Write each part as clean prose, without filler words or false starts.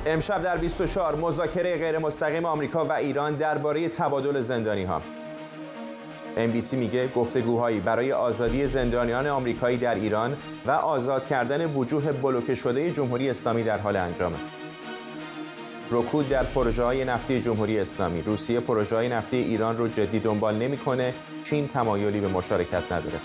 امشب در 24 مذاکره غیر مستقیم آمریکا و ایران درباره تبادل زندانی‌ها. NBC میگه گفتگوهایی برای آزادی زندانیان آمریکایی در ایران و آزاد کردن وجوه بلوکه شده جمهوری اسلامی در حال انجامه. رکود در پروژه‌های نفتی جمهوری اسلامی. روسیه پروژه‌های نفتی ایران رو جدی دنبال نمی‌کنه. چین تمایلی به مشارکت نداره.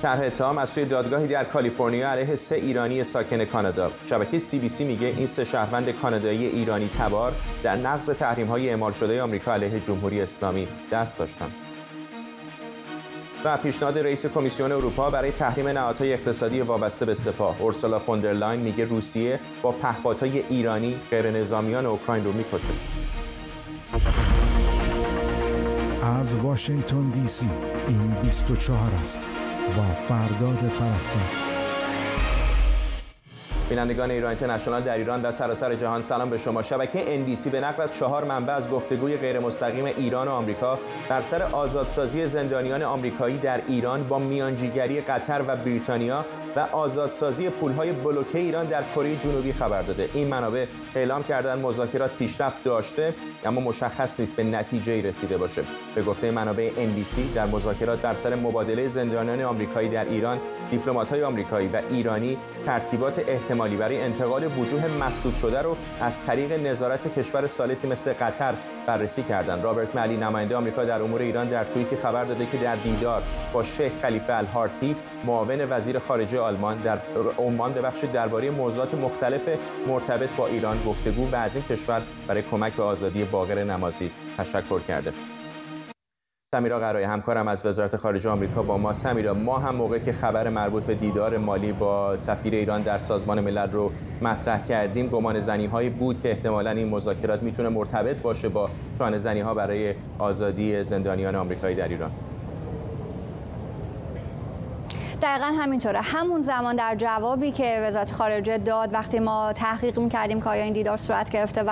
طرح اتهام از سوی دادگاهی در کالیفرنیا علیه 3 ایرانی ساکن کانادا. شبکه CBC میگه این 3 شهروند کانادایی ایرانی تبار در نقض تحریم‌های اعمال شده آمریکا علیه جمهوری اسلامی دست داشتند. و پیشنهاد رئیس کمیسیون اروپا برای تحریم نهادهای اقتصادی وابسته به سپاه. اورسولا فوندرلاین میگه روسیه با پهپادهای ایرانی غیرنظامیان اوکراین رو میکشه. از واشنگتن دی سی این 24 است با فرداد فرحزاد. بینندگان ایران اینترنشنال در ایران و سراسر جهان سلام به شما. شبکه NBC به نقل از 4 منبع از گفتگوی غیر مستقیم ایران و آمریکا بر سر آزادسازی زندانیان آمریکایی در ایران با میانجیگری قطر و بریتانیا و آزادسازی پولهای بلوکه ایران در کره جنوبی خبر داده. این منابع اعلام کردن مذاکرات پیشرفت داشته اما مشخص نیست به نتیجه‌ای رسیده باشه. به گفته منابع NBC در مذاکرات بر سر مبادله زندانیان آمریکایی در ایران، دیپلمات‌های آمریکایی و ایرانی ترتیبات احتمالی برای انتقال وجوه مسدود شده رو از طریق نظارت کشور ثالثی مثل قطر بررسی کردند. رابرت ملی نماینده آمریکا در امور ایران در توییتی خبر داده که در دیدار با شیخ خلیفه الهارتی معاون وزیر خارجه آلمان در عمان درباره موضوعات مختلف مرتبط با ایران گفتگو و از این کشور برای کمک به آزادی باقر نمازی تشکر کرده. سمیرا قرایی همکارم از وزارت خارجه آمریکا با ما. سمیرا، ما هم موقعی که خبر مربوط به دیدار مالی با سفیر ایران در سازمان ملل رو مطرح کردیم، گمان زنی‌هایی بود که احتمالاً این مذاکرات میتونه مرتبط باشه با شانه زنی‌ها برای آزادی زندانیان آمریکایی در ایران. دقیقاً همینطوره. همون زمان در جوابی که وزارت خارجه داد وقتی ما تحقیق می‌کردیم که آیا این دیدار صورت گرفته و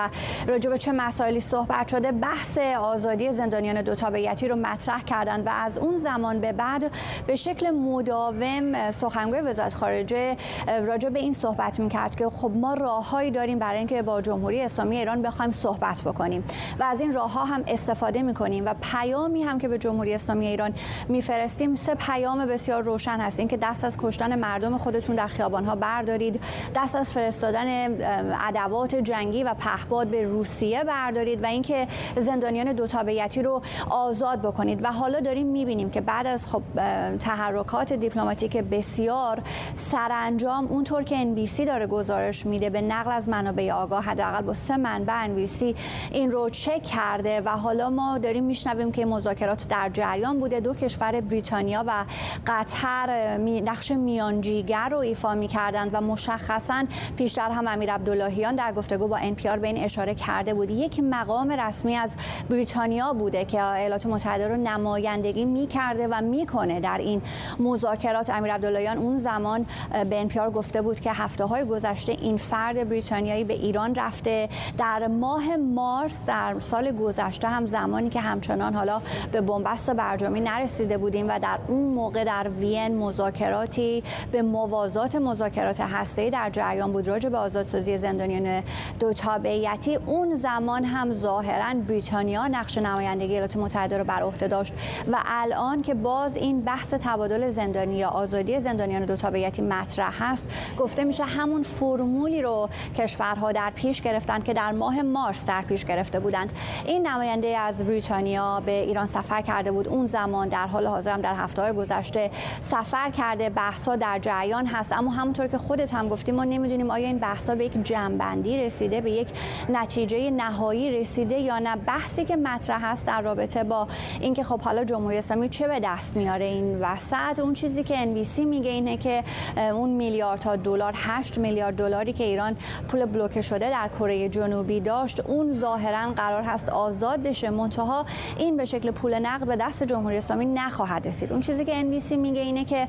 راجع به چه مسائلی صحبت شده، بحث آزادی زندانیان دو تابعیتی رو مطرح کردن و از اون زمان به بعد به شکل مداوم سخنگوی وزارت خارجه راجع به این صحبت می‌کرد که خب ما راههایی داریم برای اینکه با جمهوری اسلامی ایران بخوایم صحبت بکنیم و از این راهها هم استفاده می‌کنیم و پیامی هم که به جمهوری اسلامی ایران می‌فرستیم 3 پیام بسیار روشن هست. اینکه دست از کشتن مردم خودتون در خیابان‌ها بردارید، دست از فرستادن ادوات جنگی و پهپاد به روسیه بردارید و اینکه زندانیان دو تابعیتی رو آزاد بکنید. و حالا داریم می‌بینیم که بعد از تحرکات دیپلماتیک بسیار سرانجام، اونطور که NBC داره گزارش میده به نقل از منابع آگاه، حداقل با 3 منبع NBC این رو چک کرده و حالا ما داریم میشنویم که مذاکرات در جریان بوده. 2 کشور بریتانیا و قطر نقش میانجیگر رو ایفا می‌کردند و مشخصاً پیشتر هم امیر عبداللهیان در گفتگو با NPR به این اشاره کرده بود. یک مقام رسمی از بریتانیا بوده که ایالات متحده رو نمایندگی می‌کرده و می‌کنه در این مذاکرات. امیر عبداللهیان اون زمان به NPR گفته بود که هفته‌های گذشته این فرد بریتانیایی به ایران رفته. در ماه مارس در سال گذشته هم زمانی که همچنان حالا به بنبست برجامی نرسیده بودیم و در اون موقع در وین مذاکراتی به موازات مذاکرات هسته‌ای در جریان بود راجع به آزادسازی زندانیان دو تابعیتی، اون زمان هم ظاهراً بریتانیا نقش نمایندگی ایالات متحده رو بر عهده داشت و الان که باز این بحث تبادل زندانی یا آزادی زندانیان دو تابعیتی مطرح هست، گفته میشه همون فرمولی رو کشورها در پیش گرفتن که در ماه مارس در پیش گرفته بودند. این نماینده از بریتانیا به ایران سفر کرده بود اون زمان، در حال حاضر هم در هفته‌های گذشته سفر کرده. بحث‌ها در جریان هست اما همونطور که خودت هم گفتی ما نمیدونیم آیا این بحث‌ها به یک جمع‌بندی رسیده، به یک نتیجه نهایی رسیده یا نه. بحثی که مطرح هست در رابطه با اینکه خب حالا جمهوری اسلامی چه به دست میاره این وسط، اون چیزی که NBC میگه اینه که اون میلیاردها دلار، 8 میلیارد دلاری که ایران پول بلوکه شده در کره جنوبی داشت، اون ظاهراً قرار هست آزاد بشه، منتها این به شکل پول نقد به دست جمهوری اسلامی نخواهد رسید. اون چیزی که NBC میگه اینه که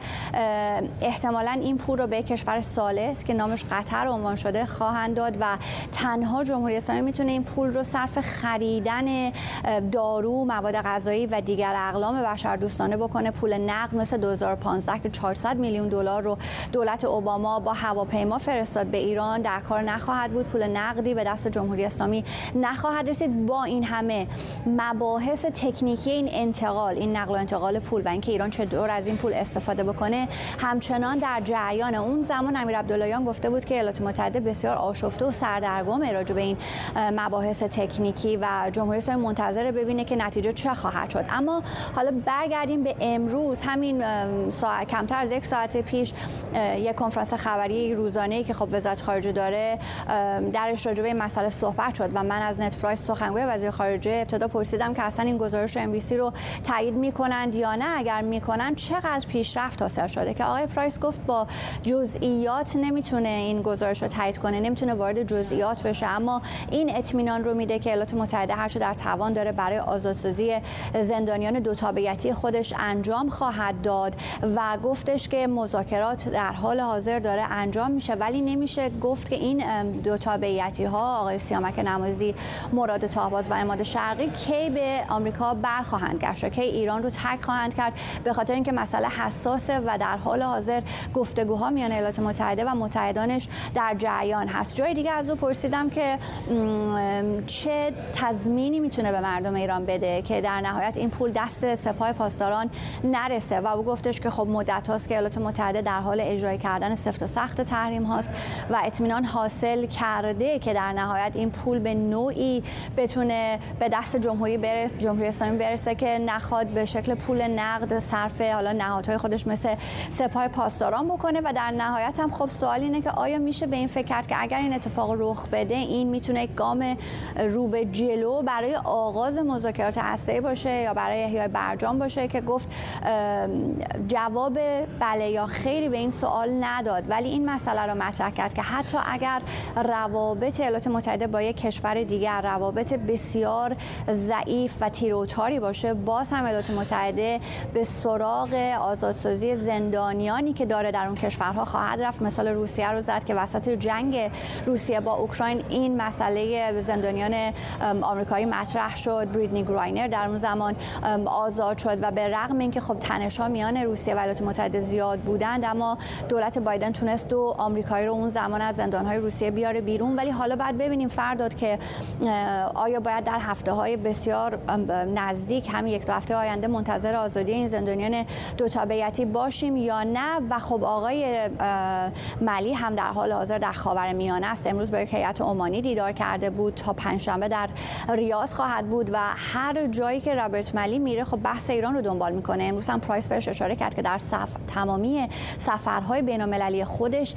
احتمالاً این پول رو به کشور ثالث که نامش قطر عنوان شده خواهند داد و تنها جمهوری اسلامی میتونه این پول رو صرف خریدن دارو، مواد غذایی و دیگر اقلام بشردوستانه بکنه. پول نقد مثل 2015 که 400 میلیون دلار رو دولت اوباما با هواپیما فرستاد به ایران در کار نخواهد بود. پول نقدی به دست جمهوری اسلامی نخواهد رسید. با این همه مباحث تکنیکی این انتقال، این نقل و انتقال پول و اینکه ایران چطور از این پول استفاده بکنه همچنان در جریان. اون زمان امیر عبداللهیان گفته بود که ایالات متحده بسیار آشفته و سردرگم راجع به این مباحث تکنیکی و جمهوری اسلامی منتظر ببینه که نتیجه چه خواهد شد. اما حالا برگردیم به امروز. همین کمتر از یک ساعت پیش یک کنفرانس خبری روزانه‌ای که خب وزارت خارجه داره درش راجع به این مسئله صحبت شد و من از نت پرایس سخنگوی وزیر خارجه ابتدا پرسیدم که اصلا این گزارش MBC رو تایید میکنند یا نه، اگر میکنن چقدر پیشرفت حاصل شده، که آقای پرایس گفت با جزئیات نمیتونه این گزارش رو تایید کنه، نمیتونه وارد جزئیات بشه، اما این اطمینان رو میده که ایالات متحده هر چه در توان داره برای آزادسازی زندانیان دو تابعیتی خودش انجام خواهد داد و گفتش که مذاکرات در حال حاضر داره انجام میشه، ولی نمیشه گفت که این دو تابعیتی ها آقای سیامک نمازی، مراد طاهباز و عماد شرقی کی به آمریکا برخواهند گشت، کی ایران رو ترک خواهند کرد، به خاطر اینکه مسئله حساسه و در حال حاضر گفتگوها میان ایالات متحده و متحدانش در جریان هست. جای دیگه از او پرسیدم که چه تضمینی میتونه به مردم ایران بده که در نهایت این پول دست سپاه پاسداران نرسه و او گفتش که خب مدت هاست که ایالات متحده در حال اجرای کردن سفت و سخت تحریم هاست و اطمینان حاصل کرده که در نهایت این پول به نوعی بتونه به دست جمهوری اسلامی برسه که نخواد به شکل پول نقد صرف حالا نهادهای خودش مثل سپاه پاسداران بکنه و در نهایت هم خب سوال اینه که آیا میشه به این فکر کرد که اگر این اتفاق رخ بده این میتونه یک گام رو به جلو برای آغاز مذاکرات هسته‌ای باشه یا برای احیای برجام باشه، که گفت جواب بله یا خیری به این سوال نداد، ولی این مسئله رو مطرح کرد که حتی اگر روابط ایالات متحده با یک کشور دیگر روابط بسیار ضعیف و تیروتاری باشه، باز هم ایالات متحده به سراغ آزادسازی زندانیانی که داره در اون کشورها خواهد رفت. مثال روسیه رو زد که وسط جنگ روسیه با اوکراین این مسئله زندانیان آمریکایی مطرح شد. بریتنی گراینر در اون زمان آزاد شد و به رغم اینکه خب تنش‌ها میان روسیه و ایالات متحده زیاد بودند، اما دولت بایدن تونست دو آمریکایی رو اون زمان از زندان‌های روسیه بیاره بیرون. ولی حالا بعد ببینیم فرداد که آیا باید در هفته‌های بسیار نزدیک همین یک دو هفته آینده منتظر آزادی این زندانیان دو تابعیتی باشیم یا نه. و خب آقای ملی هم در حال حاضر در خاورمیانه است. امروز با یک هیئت عمانی دیدار کرده بود، تا پنجشنبه در ریاض خواهد بود و هر جایی که رابرت ملی میره خب بحث ایران رو دنبال میکنه. امروز هم پرایس بهش اشاره کرد که در تمامی سفرهای بین‌المللی خودش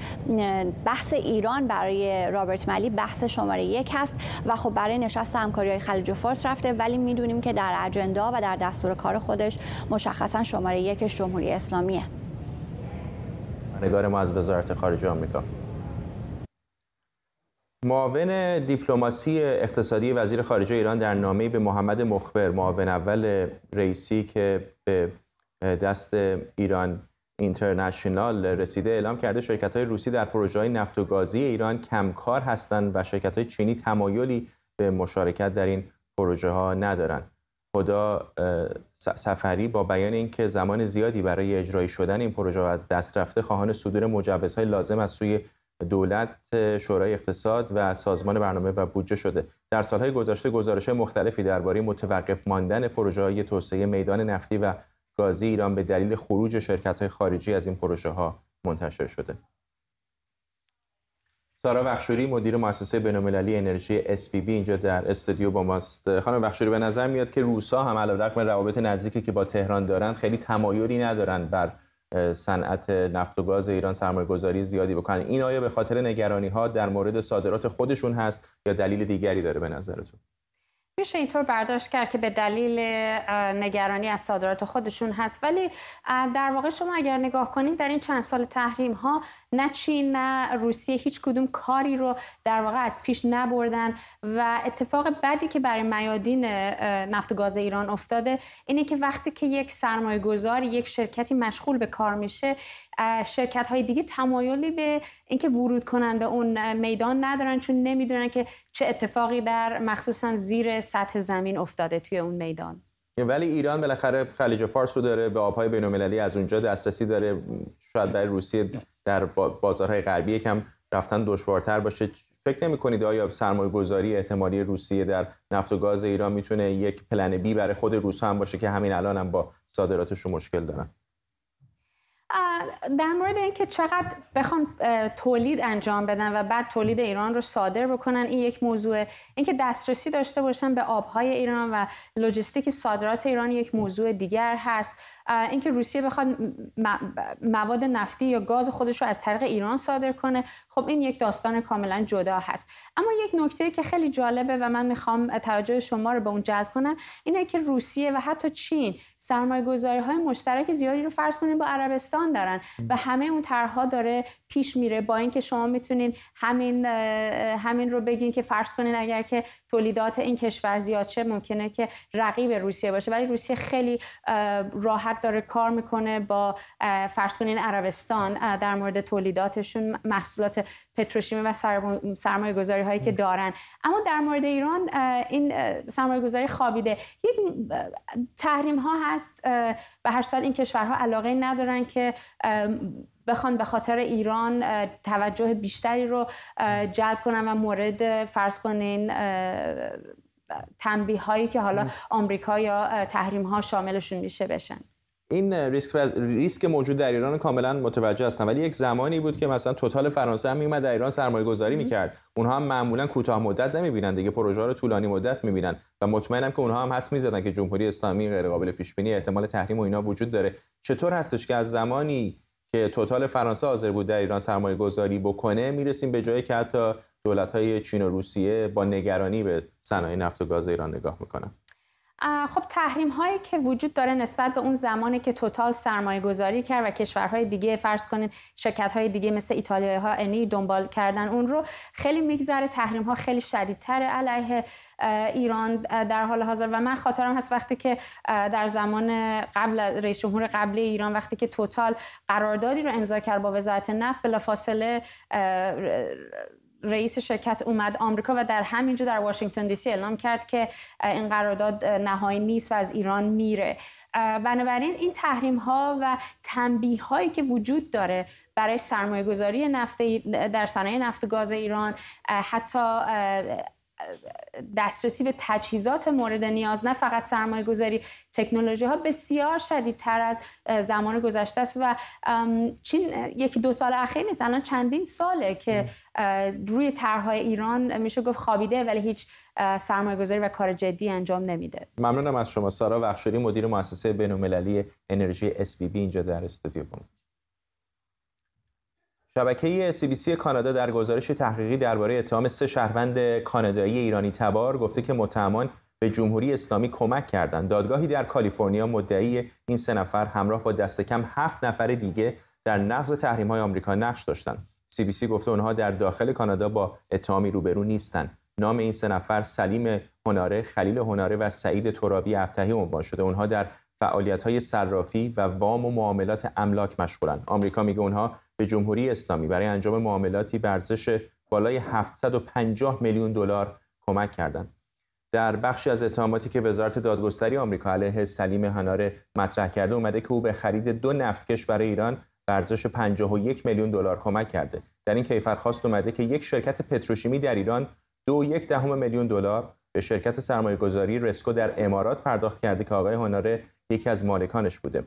بحث ایران برای رابرت ملی بحث شماره یک هست و خب برای نشست همکاری‌های خلیج فارس رفته، ولی میدونیم که در اجندا و در دستور کار خودش مشخصا شماره یکش جمهوری اسلامیه. نگار ما از وزارت خارجه آمریکا. معاون دیپلماسی اقتصادی وزیر خارجه ایران در نامه‌ای به محمد مخبر، معاون اول رئیسی که به دست ایران اینترنشنال رسیده، اعلام کرده شرکت‌های روسی در پروژه‌های نفت و گازی ایران کمکار هستند و شرکت‌های چینی تمایلی به مشارکت در این پروژه‌ها ندارند. خدا سفری با بیان اینکه زمان زیادی برای اجرایی شدن این پروژه از دست رفته، خواهان صدور مجوزهای لازم از سوی دولت، شورای اقتصاد و سازمان برنامه و بودجه شده. در سالهای گذشته گزارش‌های مختلفی درباره متوقف ماندن پروژه‌های توسعه میدان نفتی و گازی ایران به دلیل خروج شرکت‌های خارجی از این پروژه‌ها منتشر شده. سارا بخشوری مدیر مؤسسه بین‌المللی انرژی SPB اینجا در استودیو با ماست. خانم بخشوری، به نظر میاد که روس‌ها هم علیرغم روابط نزدیکی که با تهران دارند خیلی تمایلی ندارند بر صنعت نفت و گاز ایران سرمایه‌گذاری زیادی بکنن. این آیا به خاطر نگرانی‌ها در مورد صادرات خودشون هست یا دلیل دیگری داره به نظرتون؟ میشه اینطور برداشت کرد که به دلیل نگرانی از صادرات خودشون هست، ولی در واقع شما اگر نگاه کنید در این چند سال تحریم ها نه چین نه روسیه هیچ کدوم کاری رو در واقع از پیش نبردن و اتفاق بدی که برای میادین نفت و گاز ایران افتاده اینه که وقتی که یک سرمایه‌گذار یک شرکتی مشغول به کار میشه، شرکت‌های دیگه تمایلی به اینکه ورود کنن به اون میدان ندارن، چون نمیدونن که چه اتفاقی در مخصوصا زیر سطح زمین افتاده توی اون میدان. ولی ایران بالاخره خلیج فارس رو داره، به آب‌های بین‌المللی از اونجا دسترسی داره. شاید برای روسیه در بازارهای غربی یکم رفتن دشوارتر باشه. فکر نمی‌کنید آیا سرمایه‌گذاری احتمالی روسیه در نفت و گاز ایران میتونه یک پلن بی برای خود روس‌ها هم باشه که همین الان هم با صادراتشون مشکل دارن؟ در مورد اینکه چقدر بخوان تولید انجام بدن و بعد تولید ایران رو صادر بکنن، این یک موضوعه. اینکه دسترسی داشته باشن به آبهای ایران و لوجستیک صادرات ایران یک موضوع دیگر هست. اینکه روسیه بخواد مواد نفتی یا گاز خودش رو از طریق ایران صادر کنه، خب این یک داستان کاملا جدا هست. اما یک نکته که خیلی جالبه و من میخوام توجه شما رو به اون جلب کنم اینه که روسیه و حتی چین سرمایه‌گذاری‌های مشترک زیادی رو فرض کنیم با عربستان دارن و همه اون طرح‌ها داره پیش میره. با اینکه شما میتونین همین رو بگین که فرض کنین اگر که تولیدات این کشور زیاد شه ممکنه که رقیب روسیه باشه، ولی روسیه خیلی راحت داره کار میکنه با فرض کنین عربستان در مورد تولیداتشون، محصولات پتروشیمی و سرمایه گذاری هایی که دارن. اما در مورد ایران این سرمایه گذاری خوابیده. یک تحریم ها هست و هر صورت این کشورها علاقه ندارن که بخوان به خاطر ایران توجه بیشتری رو جلب کنن و مورد فرض کنین تنبیه هایی که حالا آمریکا یا تحریم ها شاملشون میشه بشن. این ریسک موجود در ایران کاملا متوجه هستم، ولی یک زمانی بود که مثلا توتال فرانسه هم میومد در ایران سرمایه گذاری میکرد. اونها هم معمولا کوتاه مدت نمیبینن دیگه، پروژه رو طولانی مدت میبینن و مطمئنم که اونها هم حدس میزدن که جمهوری اسلامی غیر قابل پیش بینی، احتمال تحریم و اینا وجود داره. چطور هستش که از زمانی که توتال فرانسه حاضر بود در ایران سرمایه گذاری بکنه میرسیم به جایی که حتی دولت‌های چین و روسیه با نگرانی به صنایع نفت و گاز ایران نگاه میکنن؟ خب تحریم هایی که وجود داره نسبت به اون زمانی که توتال سرمایه گذاری کرد و کشورهای دیگه فرض کنید شرکت های دیگه مثل ایتالیا ها انی دنبال کردن اون رو، خیلی میگذره. تحریم ها خیلی شدیدتر علیه ایران در حال حاضر و من خاطرم هست وقتی که در زمان قبل رئیس جمهور قبلی ایران وقتی که توتال قراردادی رو امضا کرد با وزارت نفت، بلافاصله رئیس شرکت اومد آمریکا و در همینجا در واشنگتن دی سی اعلام کرد که این قرارداد نهایی نیست و از ایران میره. بنابراین این تحریم ها و تنبیه هایی که وجود داره برای سرمایه گذاری در صنایع نفت و گاز ایران، حتی دسترسی به تجهیزات مورد نیاز، نه فقط سرمایه گذاری، تکنولوژی ها بسیار شدیدتر از زمان گذشته است و چین یکی دو سال اخیر نیست، الان چندین ساله که روی طرح‌های ایران میشه گفت خوابیده ولی هیچ سرمایه گذاری و کار جدی انجام نمیده. ممنونم از شما سارا وخشوری، مدیر مؤسسه بین‌المللی انرژی SBB اینجا در استودیو بود. شبکه CBC کانادا در گزارش تحقیقی درباره اتهام 3 شهروند کانادایی ایرانی تبار گفته که متهمان به جمهوری اسلامی کمک کردند. دادگاهی در کالیفرنیا مدعی این 3 نفر همراه با دست کم 7 نفر دیگه در نقض تحریم‌های آمریکا نقش داشتند. CBC گفته اونها در داخل کانادا با اتهامی روبرو نیستند. نام این 3 نفر سلیم هناره، خلیل هناره و سعید ترابی ابتهی عنوان شده. اونها در فعالیت‌های صرافی و وام و معاملات املاک مشغولند. آمریکا میگه اونها به جمهوری اسلامی برای انجام معاملاتی به ارزش بالای 750 میلیون دلار کمک کردند. در بخشی از اتهاماتی که وزارت دادگستری آمریکا علیه سلیم هناره مطرح کرده اومده که او به خرید 2 نفتکش برای ایران به ارزش 51 میلیون دلار کمک کرده. در این کیفرخواست اومده که یک شرکت پتروشیمی در ایران 2.1 میلیون دلار به شرکت سرمایه‌گذاری رسکو در امارات پرداخت کرده که آقای هناره یکی از مالکانش بوده.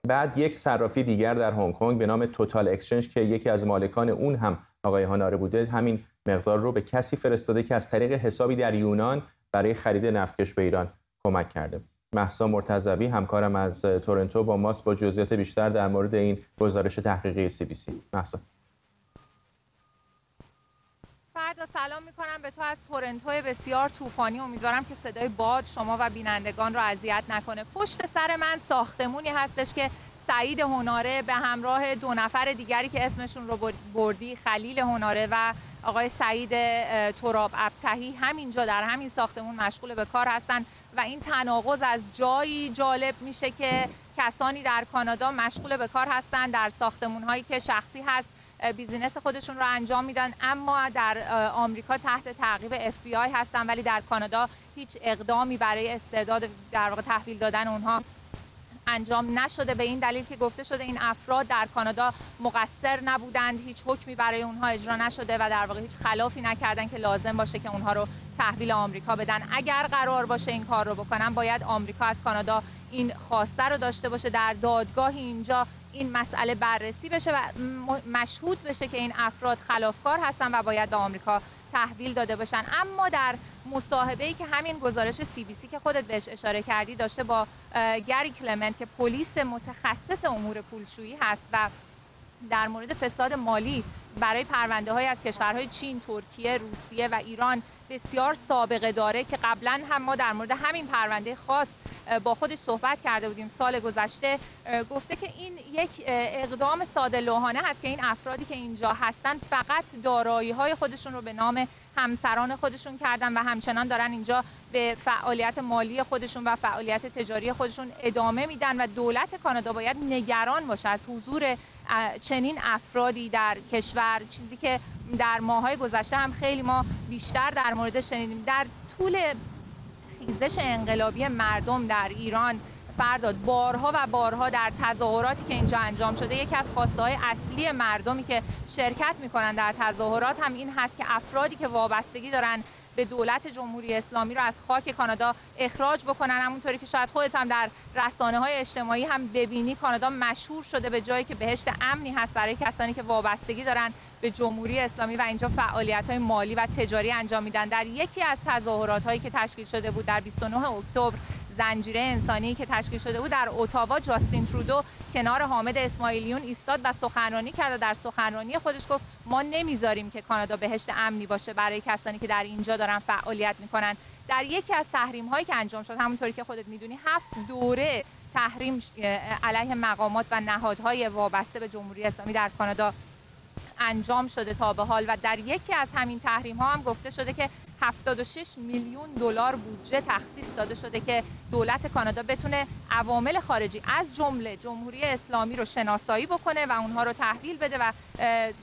بعد یک صرافی دیگر در هنگ کنگ به نام توتال اکسچنج که یکی از مالکان اون هم آقای هناره بوده، همین مقدار رو به کسی فرستاده که از طریق حسابی در یونان برای خرید نفتکش به ایران کمک کرده. مهسا مرتضوی همکارم از تورنتو با ماست با جزئیات بیشتر در مورد این گزارش تحقیقی CBC. مهسا. فردا سلام میکنم به تو از تورنتو بسیار طوفانی. امیدوارم که صدای باد شما و بینندگان را اذیت نکنه. پشت سر من ساختمونی هستش که سعید هناره به همراه 2 نفر دیگری که اسمشون رو بردی، خلیل هناره و آقای سعید تراب ابتهی، همینجا در همین ساختمون مشغول به کار هستن و این تناقض از جایی جالب میشه که کسانی در کانادا مشغول به کار هستن در ساختمون‌هایی که شخصی هست، بیزینس خودشون رو انجام میدن، اما در آمریکا تحت تعقیب FBI هستن، ولی در کانادا هیچ اقدامی برای استعداد در واقع تحویل دادن اونها انجام نشده، به این دلیل که گفته شده این افراد در کانادا مقصر نبودند، هیچ حکمی برای اونها اجرا نشده و در واقع هیچ خلافی نکردن که لازم باشه که اونها رو تحویل آمریکا بدن. اگر قرار باشه این کار رو بکنن، باید آمریکا از کانادا این خواسته رو داشته باشه، در دادگاهی اینجا این مسئله بررسی بشه و مشهود بشه که این افراد خلافکار هستن و باید به آمریکا تحویل داده باشن. اما در مصاحبه‌ای که همین گزارش CBC که خودت بهش اشاره کردی داشته با گری کلمنت که پلیس متخصص امور پولشویی هست و در مورد فساد مالی برای پرونده‌های از کشورهای چین، ترکیه، روسیه و ایران بسیار سابقه داره که قبلا هم ما در مورد همین پرونده خاص با خودش صحبت کرده بودیم سال گذشته، گفته که این یک اقدام ساده لوحانه هست که این افرادی که اینجا هستن فقط دارایی‌های خودشون رو به نام همسران خودشون کردن و همچنان دارن اینجا به فعالیت مالی خودشون و فعالیت تجاری خودشون ادامه میدن و دولت کانادا باید نگران باشه از حضور چنین افرادی در کشور، چیزی که در ماه‌های گذشته هم خیلی ما بیشتر در موردش شنیدیم. در طول خیزش انقلابی مردم در ایران فرداد بارها و بارها در تظاهراتی که اینجا انجام شده، یکی از خواسته‌های اصلی مردمی که شرکت می‌کنن در تظاهرات هم این هست که افرادی که وابستگی دارن به دولت جمهوری اسلامی رو از خاک کانادا اخراج بکنن. همونطوری که شاید خودت هم در رسانه‌های اجتماعی هم ببینی، کانادا مشهور شده به جایی که بهشت امنی هست برای کسانی که وابستگی دارن به جمهوری اسلامی و اینجا فعالیت‌های مالی و تجاری انجام میدن. در یکی از تظاهرات‌هایی که تشکیل شده بود در 29 اکتبر، زنجیره انسانی که تشکیل شده بود در اتاوا، جاستین ترودو کنار حامد اسماعیلیون ایستاد و سخنرانی کرد و در سخنرانی خودش گفت ما نمیذاریم که کانادا بهشت امنی باشه برای کسانی که در اینجا دارن فعالیت میکنن. در یکی از تحریم هایی که انجام شد، همونطوری که خودت میدونی 7 دوره تحریم علیه مقامات و نهادهای وابسته به جمهوری اسلامی در کانادا انجام شده تا به حال و در یکی از همین تحریم ها هم گفته شده که 76 میلیون دلار بودجه تخصیص داده شده که دولت کانادا بتونه عوامل خارجی از جمله جمهوری اسلامی رو شناسایی بکنه و اونها رو تحویل بده و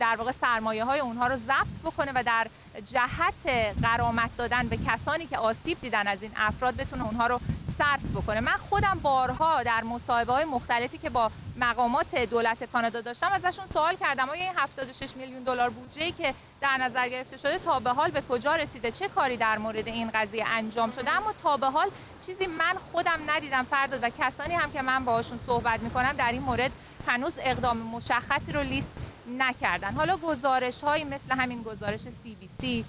در واقع سرمایه های اونها رو ضبط بکنه و در جهت غرامت دادن به کسانی که آسیب دیدن از این افراد بتونه اونها رو صرف بکنه. من خودم بارها در مصاحبه‌های مختلفی که با مقامات دولت کانادا داشتم ازشون سوال کردم آیا این 76 میلیون دلار بودجه‌ای که در نظر گرفته شده تا به حال به کجا رسیده، چه کاری در مورد این قضیه انجام شده؟ اما تا به حال چیزی من خودم ندیدم فرداد و کسانی هم که من باهاشون صحبت می‌کنم در این مورد هنوز اقدام مشخصی رو لیست نکردن. حالا گزارش‌هایی مثل همین گزارش CBC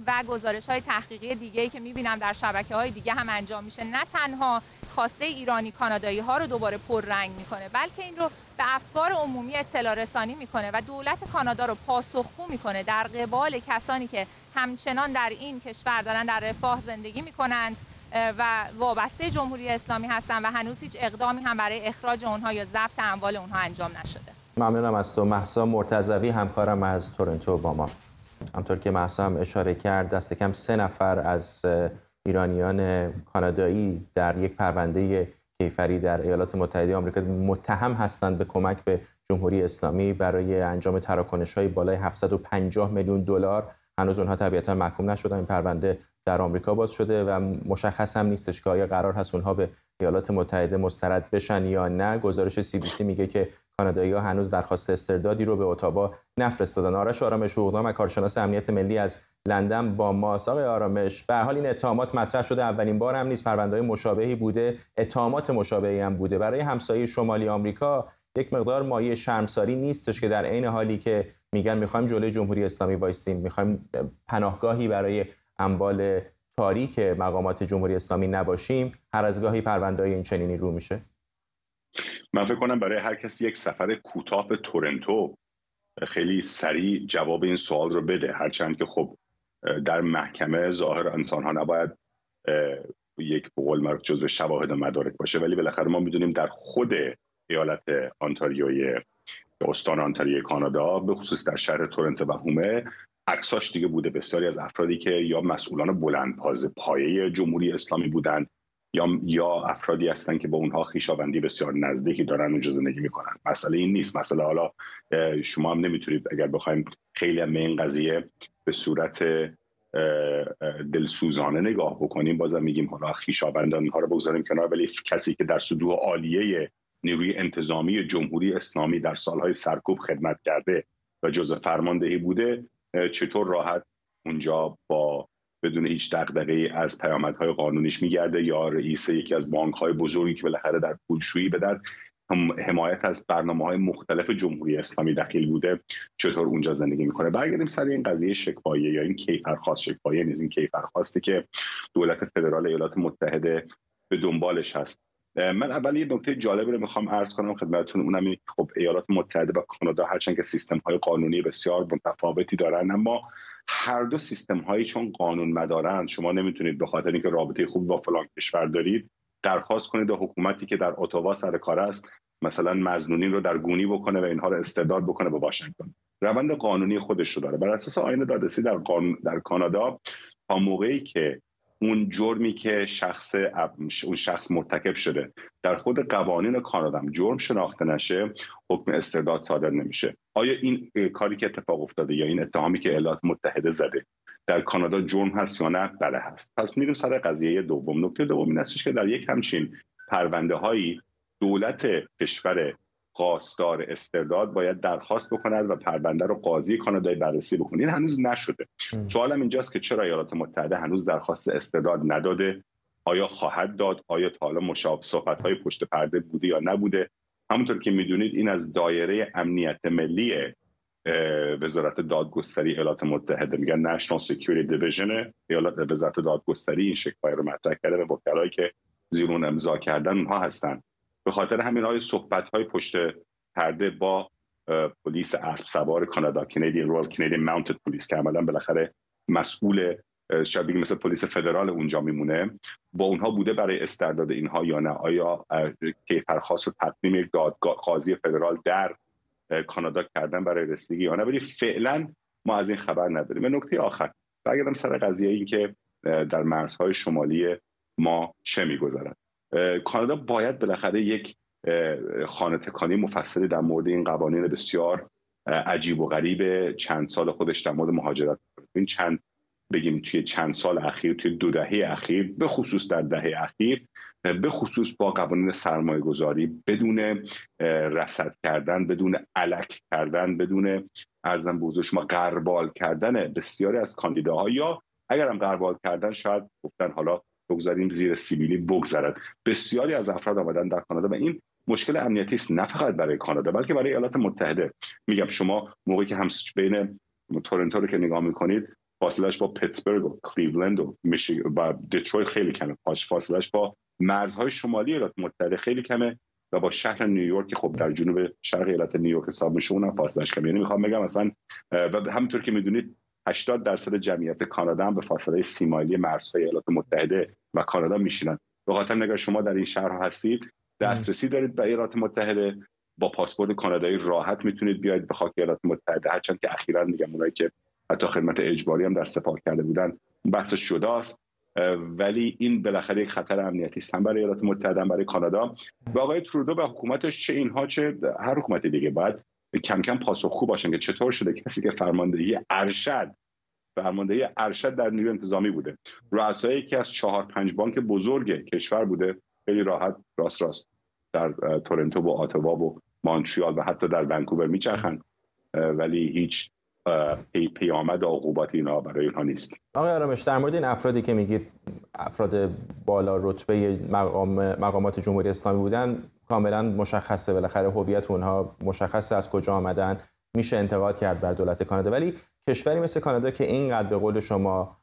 و گزارش‌های تحقیقی دیگه‌ای که می‌بینم در شبکه‌های دیگه هم انجام میشه، نه تنها خواسته ایرانی کانادایی‌ها رو دوباره پررنگ می‌کنه، بلکه این رو به افکار عمومی اطلاع رسانی می‌کنه و دولت کانادا رو پاسخگو می‌کنه در قبال کسانی که همچنان در این کشور دارن در رفاه زندگی می‌کنند و وابسته جمهوری اسلامی هستن و هنوز هیچ اقدامی هم برای اخراج اونها یا ضبط اموال اونها انجام نشده. ممنونم از تو. مهسا مرتضوی همکارم از تورنتو با ما. همطور که مهسا هم اشاره کرد، دست کم 3 نفر از ایرانیان کانادایی در یک پرونده کیفری در ایالات متحده آمریکا متهم هستند به کمک به جمهوری اسلامی برای انجام تراکنش‌های بالای 750 میلیون دلار. هنوز اونها طبیعتاً محکوم نشدن. این پرونده در آمریکا باز شده و مشخص هم نیستش که آیا قرار هست اونها به ایالات متحده مسترد بشن یا نه. گزارش CBC میگه که کانادایی‌ها هنوز درخواست استردادی رو به اتاوا نفرستادن. آرش آرامش حقوقدان و کارشناس امنیت ملی از لندن با ماست. آقای آرامش، به هر حال این اتهامات مطرح شده، اولین بار هم نیست، پرونده‌های مشابهی بوده، اتهامات مشابهی هم بوده. برای همسایه شمالی آمریکا یک مقدار مایه شرمساری نیستش که در عین حالی که میگن می‌خوایم جلوی جمهوری اسلامی وایسیم، می‌خوایم پناهگاهی برای اموال تاریک مقامات جمهوری اسلامی نباشیم، هر از گاهی پرونده‌های این چنینی رو میشه؟ من فکر کنم برای هر کسی یک سفر کوتاه به تورنتو خیلی سریع جواب این سوال رو بده، هرچند که خب در محکمه ظاهر انسان‌ها نباید یک به قول معروف جزو شواهد و مدارک باشه، ولی بالاخره ما میدونیم در خود ایالت آنتاریوی استان آنتاریوی کانادا، به خصوص در شهر تورنتو و هومه. عکساش دیگه بوده بسیاری از افرادی که یا مسئولان بلندپایه جمهوری اسلامی بودند یا افرادی هستند که با اونها خویشاوندی بسیار نزدیکی دارن اونجا زندگی میکنن. مسئله این نیست. مسئله حالا شما هم نمیتونید اگر بخوایم خیلی هم این قضیه به صورت دلسوزانه نگاه بکنیم، بازم میگیم حالا خویشاوندان اونها رو بگذاریم کنار، ولی کسی که در سطوح عالیه نیروی انتظامی جمهوری اسلامی در سالهای سرکوب خدمت کرده و جزء فرماندهی بوده، چطور راحت اونجا با بدون هیچ دغدغه‌ای از پیامدهای قانونیش میگرده، یا رئیس یکی از بانک‌های بزرگی که بالاخره در پولشویی به در حمایت از برنامه‌های مختلف جمهوری اسلامی دخیل بوده، چطور اونجا زندگی میکنه. برگردیم سر این قضیه شکایه یا این کیفرخواست. شکایه نیست، این کیفرخواستی که دولت فدرال ایالات متحده به دنبالش هست. من اول یه نکته جالبی رو میخوام عرض کنم خدمتتون، اونم اینه که خب ایالات متحده و کانادا هرچند که سیستم‌های قانونی بسیار متفاوتی دارن، اما هر دو سیستم‌هایی چون قانون مدارن، شما نمیتونید به خاطر اینکه رابطه خوب با فلان کشور دارید درخواست کنید به حکومتی که در اتاوا سر کار است مثلا مظنونین رو در گونی بکنه و اینها رو استرداد بکنه به واشنگتن. روند قانونی خودش رو داره. بر اساس آیین دادرسی در کانادا، تا موقعی که اون جرمی که اون شخص مرتکب شده در خود قوانین کانادا جرم شناخته نشه، حکم استرداد صادر نمیشه. آیا این کاری که اتفاق افتاده یا این اتهامی که ایالات متحده زده در کانادا جرم هست یا نه؟ بله هست. پس میریم سر قضیه دوم. نکته دوم این هستش که در یک همچین پرونده هایی دولت کشور خواستار استرداد باید درخواست بکند و پرونده رو قاضی کانادایی بررسی بکنه. این هنوز نشده. سوالم اینجاست که چرا ایالات متحده هنوز درخواست استرداد نداده؟ آیا خواهد داد؟ آیا تا حالا صحبت‌های پشت پرده بوده یا نبوده؟ همونطور که میدونید این از دایره امنیت ملی وزارت دادگستری ایالات متحده، میگن National Security Division ایالات وزارت دادگستری، این شکایت رو مطرح کرده و وکلایی که زیر اون امضا کردن اونها هستن. به خاطر همین های صحبت‌های پشت پرده با پلیس اسب سوار کانادا، Royal Canadian Mounted Police، که عملاً بالاخره مسئول شاید بگیم مثل پلیس فدرال اونجا میمونه، با اونها بوده برای استرداد اینها یا نه؟ آیا کیفرخواست و تقدیم یک قاضی فدرال در کانادا کردن برای رسیدگی یا نه؟ ولی فعلا ما از این خبر نداریم. و نکته آخر برگردم سر قضیه این که در مرزهای شمالی ما چه می‌گذرد. کانادا باید بالاخره یک خانه تکانی مفصلی در مورد این قوانین بسیار عجیب و غریب چند سال خودش در مورد مهاجرت کنه. این توی چند سال اخیر، توی 2 دهه اخیر، به خصوص در دهه اخیر، به خصوص با قوانین سرمایه گذاری بدون رصد کردن، بدون الک کردن، بدون ارزم به حضور شما غربال کردن بسیاری از کاندیداها، یا اگرم غربال کردن شاید گفتن حالا بگذاریم زیر سیبیلی بگذرد. بسیاری از افراد آمدن در کانادا و این مشکل امنیتی است، نه فقط برای کانادا بلکه برای ایالات متحده. میگم شما موقعی که بین تورنتو رو که نگاه میکنید، فاصلهش با پتسبرگ و کلیولند و و دیترویت خیلی کمه، فاصلهش با مرزهای شمالی ایالات متحده خیلی کمه و با شهر نیویورک که خب در جنوب شرق ایالت نیویورک حساب میشه اونم فاصلهش کمه. یعنی میخوام بگم مثلا و همونطور که میدونید 80% جمعیت کانادا هم به فاصله 30 مایلی مرزهای ایالات متحده و کانادا میشینن. به خاطر اگر شما در این شهرها هستید، دسترسی دارید به ایالات متحده، با پاسپورت کانادایی راحت میتونید بیاید به خاک ایالات متحده. هرچند که اخیراً میگم اونایی که حتی خدمت اجباری هم در سپاه کرده بودن بحثش جداست، ولی این بالاخره یک خطر امنیتی است هم برای ایالات متحده هم برای کانادا. و آقای ترودو و حکومتش، چه اینها چه هر حکومت دیگه، باید کم کم پاسخگو باشن که چطور شده کسی که فرماندهی ارشد در نیروی انتظامی بوده، رؤسای یکی از 4-5 بانک بزرگ کشور بوده، خیلی راحت راست در تورنتو و اتاوا و مونتریال و حتی در ونکوور میچرخن، ولی هیچ پیامد و عقوباتی اینا برای اینها نیست. آقای آرامش، در مورد این افرادی که میگید افراد بالا رتبه مقامات جمهوری اسلامی بودن، کاملا مشخصه، بالاخره هویت اونها مشخصه از کجا آمدن، میشه انتقاد کرد بر دولت کانادا. ولی کشوری مثل کانادا که اینقدر به قول شما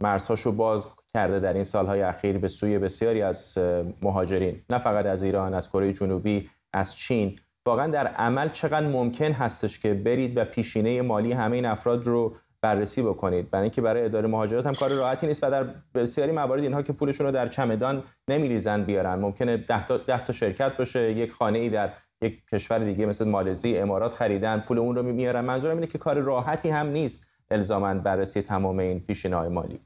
مرزهاشو باز کرده در این سالهای اخیر به سوی بسیاری از مهاجرین، نه فقط از ایران، از کره جنوبی، از چین، واقعا در عمل چقدر ممکن هستش که برید و پیشینه مالی همه این افراد رو بررسی بکنید، برای اینکه برای اداره مهاجرت هم کار راحتی نیست و در بسیاری موارد اینها که پولشون رو در چمدان نمیریزن بیارن، ممکنه 10 تا شرکت باشه، یک خانه‌ای در یک کشور دیگه مثل مالزی، امارات خریدن، پول اون رو میارن. منظورم اینه که کار راحتی هم نیست الزاماً بررسی تمام این پیشینه‌های مالی.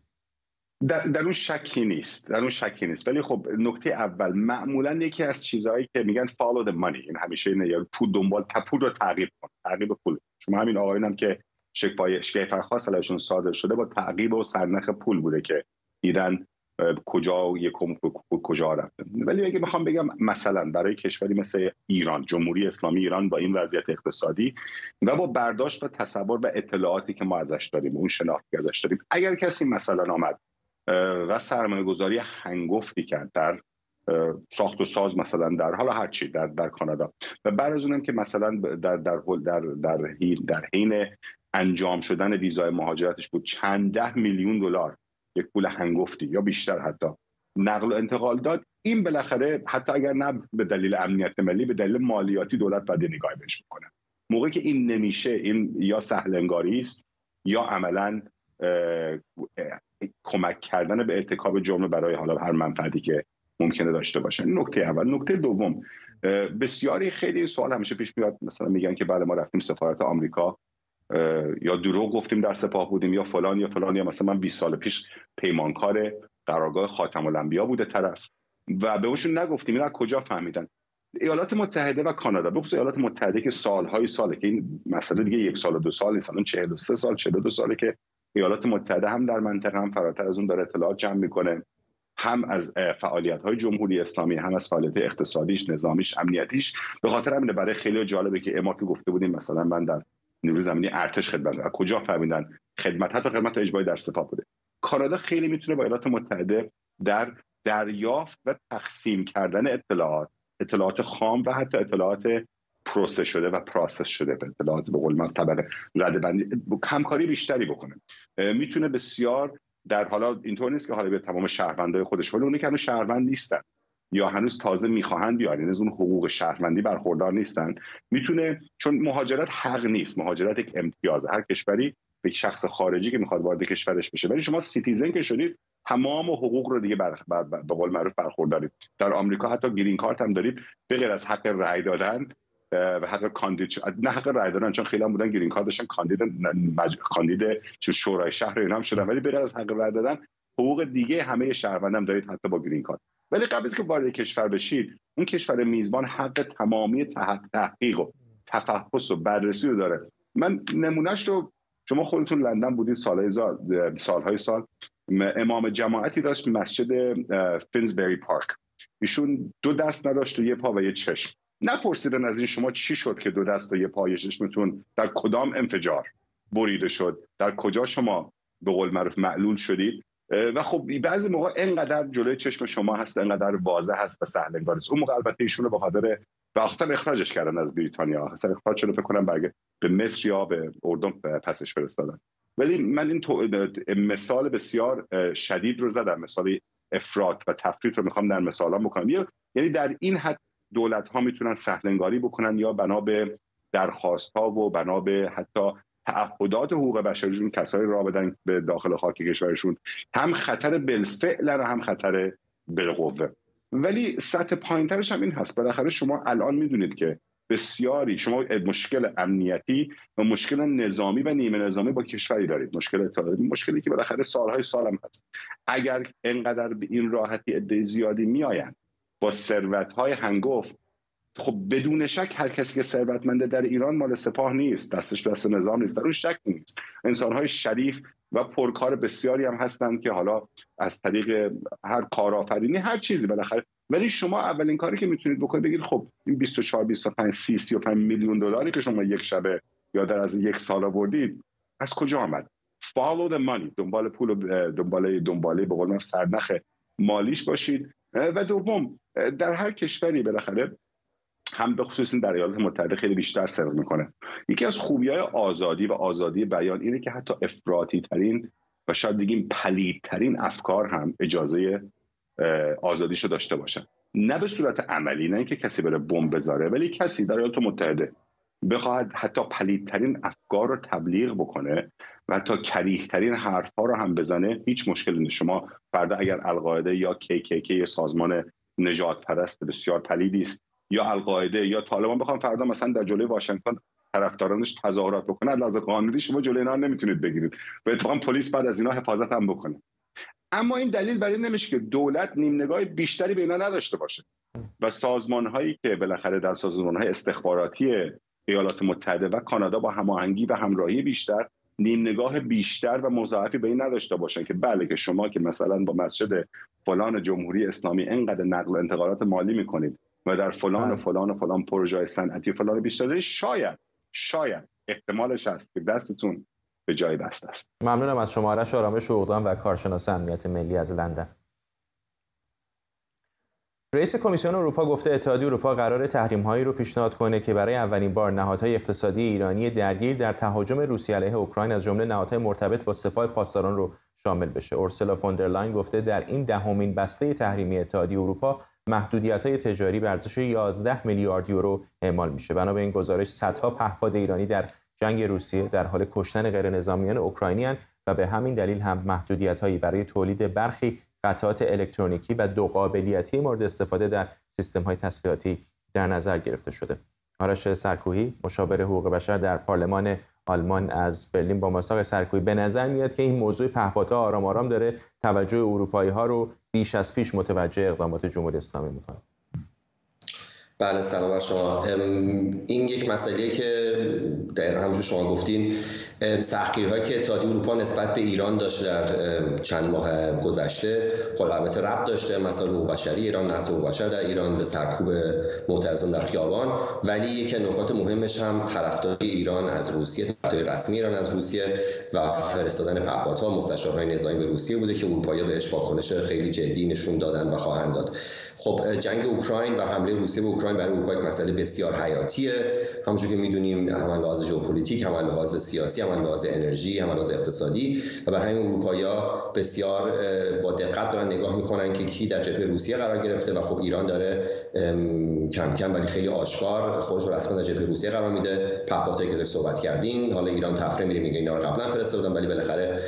در اون شکی نیست، ولی خب نکته اول معمولا یکی از چیزهایی که میگن follow the money، این همیشه اینه، یا پول دنبال پول رو تعقیب کن، تعقیب پول. شما همین آقایونم که شکایت خاص علیشون صادر شده با تعقیب و سرنخ پول بوده که دیدن کجا و کجا رفتن. ولی اگه بخوام بگم مثلا برای کشوری مثل ایران، جمهوری اسلامی ایران، با این وضعیت اقتصادی و با برداشت و تصور و اطلاعاتی که ما ازش داریم، اون شناختی که ازش داریم، اگر کسی مثلا آمد و سرمایه‌گذاری هنگفتی کرد در ساخت و ساز، مثلا در حالا هر چی در کانادا، و بعد از اونم که مثلا در حین انجام شدن ویزای مهاجرتش بود چند ده میلیون دلار، یک پول هنگفتی یا بیشتر حتی نقل و انتقال داد، این بالاخره حتی اگر نه به دلیل امنیت ملی، به دلیل مالیاتی دولت باید نگاهی بهش بکنه. موقعی که این نمیشه، این یا سهل انگاری است یا عملاً کمک کردن به ارتکاب جرم برای حالا هر منفعتی که ممکنه داشته باشه. نکته اول. نکته دوم، بسیاری خیلی سوال همیشه پیش میاد، مثلا میگن که بله ما رفتیم سفارت آمریکا، یا دروغ گفتیم در سپاه بودیم، یا فلان یا فلان، یا مثلا من 20 سال پیش پیمانکار قرارگاه خاتم الانبیا بوده طرف و بهشون نگفتیم. اینا از کجا فهمیدن؟ ایالات متحده و کانادا، بخصوص ایالات متحده که سالهای ساله که این مسئله دیگه 1 سال و 2 سال نیست، الان 43 سال 42 ساله که ایالات متحده هم در منطقه هم فراتر از اون داره اطلاعات جمع میکنه، هم از فعالیت‌های جمهوری اسلامی، هم از فعالیت اقتصادیش، نظامیش، امنیتیش. به خاطر همین برای خیلی جالبه که ما که گفته بودیم مثلا من در نیروی زمینی ارتش خدمت دارم، کجا فهمیدن خدمت، حتی خدمت اجباری در سپاه بوده. کانادا خیلی میتونه با ایالات متحده در دریافت و تقسیم کردن اطلاعات خام و حتی اطلاعات پروسس شده و پروسس شده، به اطلاعات به قول من طبقه ردبندی، همکاری بیشتری بکنه. میتونه بسیار در حالا اینطور نیست که حالا به تمام شهروندای خودش، ولی اونایی که هنوز شهروند نیستن یا هنوز تازه میخواهند بیان، یعنی از اون حقوق شهروندی برخوردار نیستن، میتونه، چون مهاجرت حق نیست، مهاجرت یک امتیازه. هر کشوری به شخص خارجی که میخواد وارد کشورش بشه، ولی شما سیتیزن که شدید تمام حقوق رو دیگه به قول معروف برخوردارید. در آمریکا حتی گرین کارت هم دارید، به غیر از حق رأی دادن و حق کاندید، نه حق رأی دادن، چون خیلی هم بودن گرین کارت داشتن، کاندید شورای شهر اینا هم شدن، ولی به غیر از حق رأی دادن حقوق دیگه همه شهروندان دارید، حتی با گرین کارت. ولی قبل از که وارد کشور بشید، اون کشور میزبان حق تمامی تحقیق و تفحص و بررسی رو داره. من نمونهش رو، شما خودتون لندن بودید سالهای سال، امام جماعتی داشت مسجد فینزبری پارک، ایشون 2 دست نداشت و 1 پا و 1 چشم. نپرسیدن از این شما چی شد که 2 دست و 1 پا و 1 چشمتون در کدام انفجار بریده شد، در کجا شما به قول معروف معلول شدید؟ و خب بعضی موقع اینقدر جلوی چشم شما هست، اینقدر واضح هست و سهل انگار است. اون موقع البته ایشون رو به خاطر وقتا اخراجش کردن از بریتانیا، اصلا اخراج شده، فکر کنم به مصر یا به اردن پسش فرستادن. ولی من این مثال بسیار شدید رو زدم، مثال افراط و تفریط رو میخوام در مثالا بکنم. یعنی در این حد دولت ها میتونن سهل انگاری بکنن یا بنا به درخواست ها و بنا به حتی تعهدات حقوق بشریشون کسایی راه بدن به داخل خاک کشورشون، هم خطر بالفعل و هم خطر بالقوه. ولی سطح پایین‌ترش هم این هست، بالاخره شما الان میدونید که بسیاری شما مشکل امنیتی و مشکل نظامی و نیمه نظامی با کشوری دارید، مشکل اطلاعاتی، مشکلی که بالاخره سالهای سال هم هست. اگر اینقدر به این راحتی عده زیادی میآیند با ثروت‌های هنگفت، خب بدون شک هر کسی که ثروتمنده در ایران مال سپاه نیست، دستش دست نظام نیست، در اون شک نیست. انسان‌های شریف و پرکار بسیاری هم هستند که حالا از طریق هر کارآفرینی هر چیزی بالاخره، ولی شما اولین کاری که میتونید بکنید بگید خب این 24 25 30 35 میلیون دلاری که شما یک شبه یا در از 1 سال آوردید از کجا آمد؟ follow the money، دنبال پول، دنباله به قول من سرنخ مالیش باشید. و دوم، در هر کشوری بالاخره هم به خصوص در ایالات متحده خیلی بیشتر صدق میکنه. یکی از خوبی‌های آزادی و آزادی بیان اینه که حتی افراطی ترین و شاید بگیم پلید ترین افکار هم اجازه آزادیشو داشته باشن، نه به صورت عملی، نه اینکه کسی بره بمب بذاره، ولی کسی در ایالات متحده بخواهد حتی پلیدترین افکار رو تبلیغ بکنه و حتی کریهترین حرفها رو هم بزنه، هیچ مشکلی نیست. شما فردا اگر القاعده یا KKK سازمان نجات پرست بسیار پلیدی است، یا القاعده یا طالبان بخوام فردا مثلا در جلوی واشنگتن طرفدارانش تظاهرات بکنه، از لحاظ قانونی شما جلوی اینا نمیتونید بگیرید و اتفاقا پلیس بعد از اینا حفاظت هم بکنه. اما این دلیل برای نمیشه که دولت نیم نگاه بیشتری به اینا نداشته باشه و سازمان‌هایی که بالاخره در سازمان‌های استخباراتی ایالات متحده و کانادا با هماهنگی و همراهی بیشتر نیم نگاه بیشتر و مضاعفی به این نداشته باشن که بله که شما که مثلا با مسجد فلان جمهوری اسلامی اینقدر نقل و انتقالات مالی میکنید و در فلان و فلان و فلان پروژه صنعتی فلان بیشتر، شاید احتمالش هست که دستتون به جای بسته است. ممنونم از شما آرش آرامش حقوقدان و کارشناس امنیت ملی از لندن. رئیس کمیسیون اروپا گفته اتحادیه اروپا قرار تحریم‌هایی رو پیشنهاد کنه که برای اولین بار نهادهای اقتصادی ایرانی درگیر در تهاجم روسیه علیه اوکراین از جمله نهادهای مرتبط با سپاه پاسداران رو شامل بشه. اورسولا فوندرلاین گفته در این دهمین بسته تحریمی اتحادیه اروپا محدودیت‌های تجاری به ارزش 11 میلیارد یورو اعمال میشه. بنا به این گزارش صدها پهپاد ایرانی در جنگ روسیه در حال کشتن غیرنظامیان اوکراینیان و به همین دلیل هم محدودیت‌هایی برای تولید برخی قطعات الکترونیکی و دو قابلیتی مورد استفاده در سیستم‌های تسلیحاتی در نظر گرفته شده. آرش سرکوهی، مشاور حقوق بشر در پارلمان آلمان از برلین با مساق سرکوهی، به نظر میاد که این موضوع پهپادها آرام آرام داره توجه اروپایی‌ها رو بیش از پیش متوجه اقدامات جمهوری اسلامی می‌کنه. بله، سلام بر شما. این یک مسئله‌ای که در همونجور شما گفتین سختگیری‌هایی که اتحادیه اروپا نسبت به ایران داشته در چند ماه گذشته، خب البته ربط داشته مسائل حقوق بشری ایران، نقض حقوق بشر در ایران، به سرکوب معترضان در خیابان، ولی یک نکات مهمش هم طرفداری ایران از روسیه، طرفداری رسمی ایران از روسیه و فرستادن پهپادها، مستشارهای نظامی به روسیه بوده که اروپایی‌ها بهش واکنش خیلی جدی نشون دادن و خواهند داد. خب جنگ اوکراین و حمله روسیه به اوکراین برای اروپا یک مسئله بسیار حیاتیه. همونجوری که می‌دونیم هم لحاظ ژئوپلیتیک، هم لحاظ سیاسی، هم لحاظ انرژی، هم لحاظ اقتصادی، و برای همین اروپایی‌ها بسیار با دقت دارن نگاه می‌کنن که کی در جبهه روسیه قرار گرفته و خب ایران داره کم کم ولی خیلی آشکار خودش رو رسما در جبهه روسیه قرار میده. پهپادهایی که صحبت کردین، حالا ایران تفره میره میگه اینا رو قبلا فرستادن، ولی بالاخره